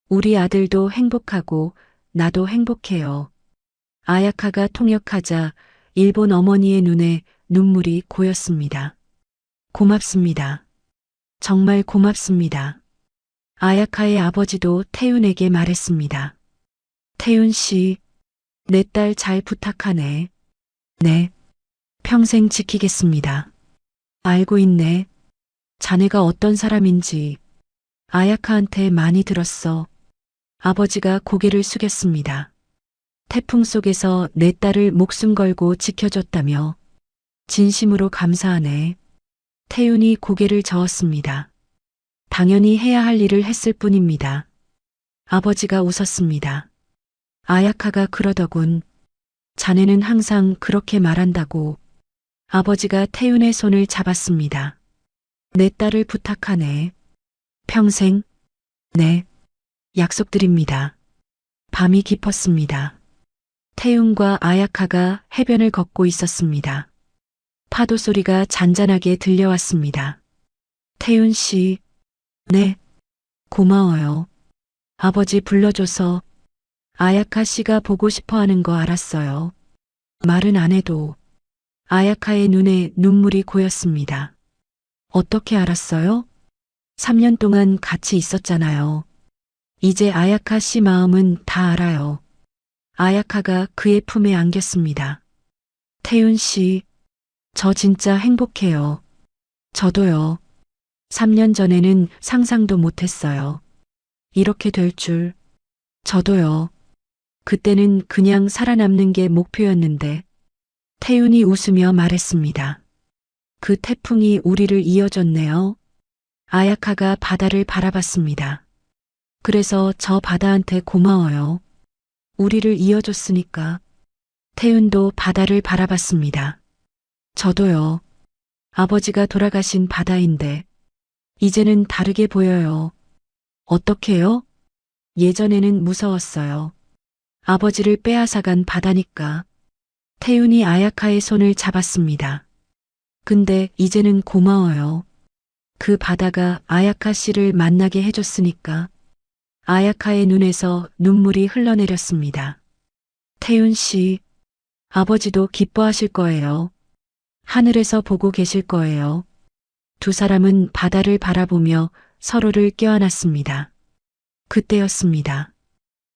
우리 아들도 행복하고 나도 행복해요. 아야카가 통역하자 일본 어머니의 눈에 눈물이 고였습니다. 고맙습니다. 정말 고맙습니다. 아야카의 아버지도 태윤에게 말했습니다. 태윤 씨, 내 딸 잘 부탁하네. 네. 평생 지키겠습니다. 알고 있네. 자네가 어떤 사람인지 아야카한테 많이 들었어. 아버지가 고개를 숙였습니다. 태풍 속에서 내 딸을 목숨 걸고 지켜줬다며. 진심으로 감사하네. 태윤이 고개를 저었습니다. 당연히 해야 할 일을 했을 뿐입니다. 아버지가 웃었습니다. 아야카가 그러더군. 자네는 항상 그렇게 말한다고. 아버지가 태윤의 손을 잡았습니다. 내 딸을 부탁하네. 평생? 네. 약속드립니다. 밤이 깊었습니다. 태윤과 아야카가 해변을 걷고 있었습니다. 파도 소리가 잔잔하게 들려왔습니다. 태윤 씨, 네, 고마워요. 아버지 불러줘서 아야카 씨가 보고 싶어 하는 거 알았어요. 말은 안 해도 아야카의 눈에 눈물이 고였습니다. 어떻게 알았어요? 3년 동안 같이 있었잖아요. 이제 아야카 씨 마음은 다 알아요. 아야카가 그의 품에 안겼습니다. 태윤 씨, 저 진짜 행복해요. 저도요. 3년 전에는 상상도 못했어요. 이렇게 될 줄. 저도요. 그때는 그냥 살아남는 게 목표였는데. 태윤이 웃으며 말했습니다. 그 태풍이 우리를 이어줬네요. 아야카가 바다를 바라봤습니다. 그래서 저 바다한테 고마워요. 우리를 이어줬으니까. 태윤도 바다를 바라봤습니다. 저도요. 아버지가 돌아가신 바다인데 이제는 다르게 보여요. 어떻게요? 예전에는 무서웠어요. 아버지를 빼앗아간 바다니까. 태윤이 아야카의 손을 잡았습니다. 근데 이제는 고마워요. 그 바다가 아야카 씨를 만나게 해줬으니까. 아야카의 눈에서 눈물이 흘러내렸습니다. 태윤 씨, 아버지도 기뻐하실 거예요. 하늘에서 보고 계실 거예요. 두 사람은 바다를 바라보며 서로를 껴안았습니다. 그때였습니다.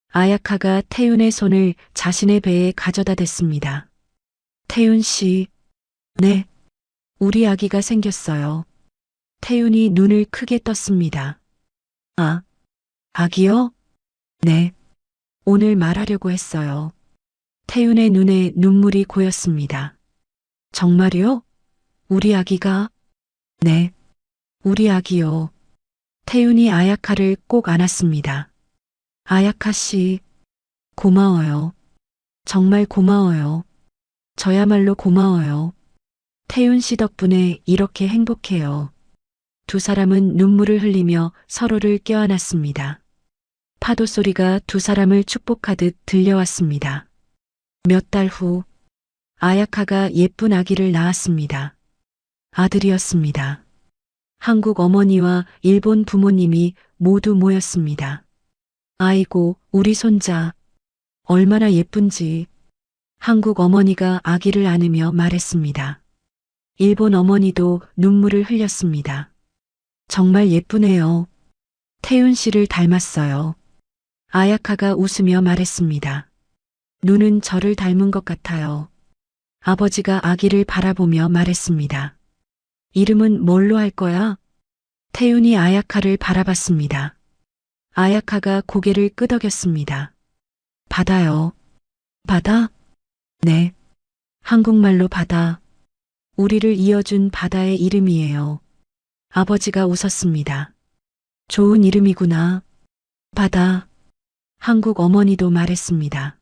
아야카가 태윤의 손을 자신의 배에 가져다 댔습니다. 태윤 씨, 네, 우리 아기가 생겼어요. 태윤이 눈을 크게 떴습니다. 아, 아기요? 네, 오늘 말하려고 했어요. 태윤의 눈에 눈물이 고였습니다. 정말요? 우리 아기가? 네, 우리 아기요. 태윤이 아야카를 꼭 안았습니다. 아야카 씨, 고마워요. 정말 고마워요. 저야말로 고마워요. 태윤 씨 덕분에 이렇게 행복해요. 두 사람은 눈물을 흘리며 서로를 껴안았습니다. 파도 소리가 두 사람을 축복하듯 들려왔습니다. 몇 달 후, 아야카가 예쁜 아기를 낳았습니다. 아들이었습니다. 한국 어머니와 일본 부모님이 모두 모였습니다. 아이고, 우리 손자. 얼마나 예쁜지. 한국 어머니가 아기를 안으며 말했습니다. 일본 어머니도 눈물을 흘렸습니다. 정말 예쁘네요. 태윤 씨를 닮았어요. 아야카가 웃으며 말했습니다. 눈은 저를 닮은 것 같아요. 아버지가 아기를 바라보며 말했습니다. 이름은 뭘로 할 거야? 태윤이 아야카를 바라봤습니다. 아야카가 고개를 끄덕였습니다. 바다요. 바다? 네. 한국말로 바다. 우리를 이어준 바다의 이름이에요. 아버지가 웃었습니다. 좋은 이름이구나. 바다. 한국 어머니도 말했습니다.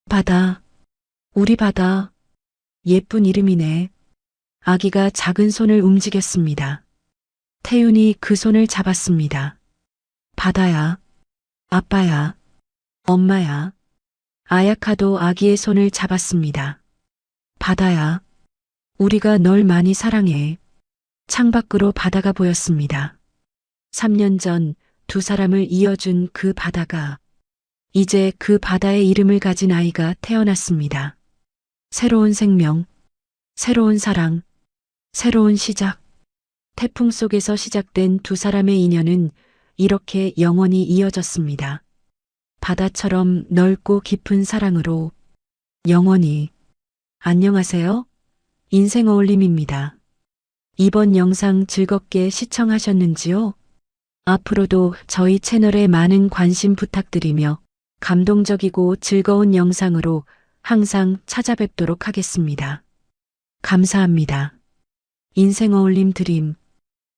바다. 우리 바다. 예쁜 이름이네. 아기가 작은 손을 움직였습니다. 태윤이 그 손을 잡았습니다. 바다야. 아빠야. 엄마야. 아야카도 아기의 손을 잡았습니다. 바다야. 우리가 널 많이 사랑해. 창밖으로 바다가 보였습니다. 3년 전 두 사람을 이어준 그 바다가 이제 그 바다의 이름을 가진 아이가 태어났습니다. 새로운 생명, 새로운 사랑, 새로운 시작. 태풍 속에서 시작된 두 사람의 인연은 이렇게 영원히 이어졌습니다. 바다처럼 넓고 깊은 사랑으로 영원히. 안녕하세요. 인생 어울림입니다. 이번 영상 즐겁게 시청하셨는지요? 앞으로도 저희 채널에 많은 관심 부탁드리며 감동적이고 즐거운 영상으로 항상 찾아뵙도록 하겠습니다. 감사합니다. 인생 어울림 드림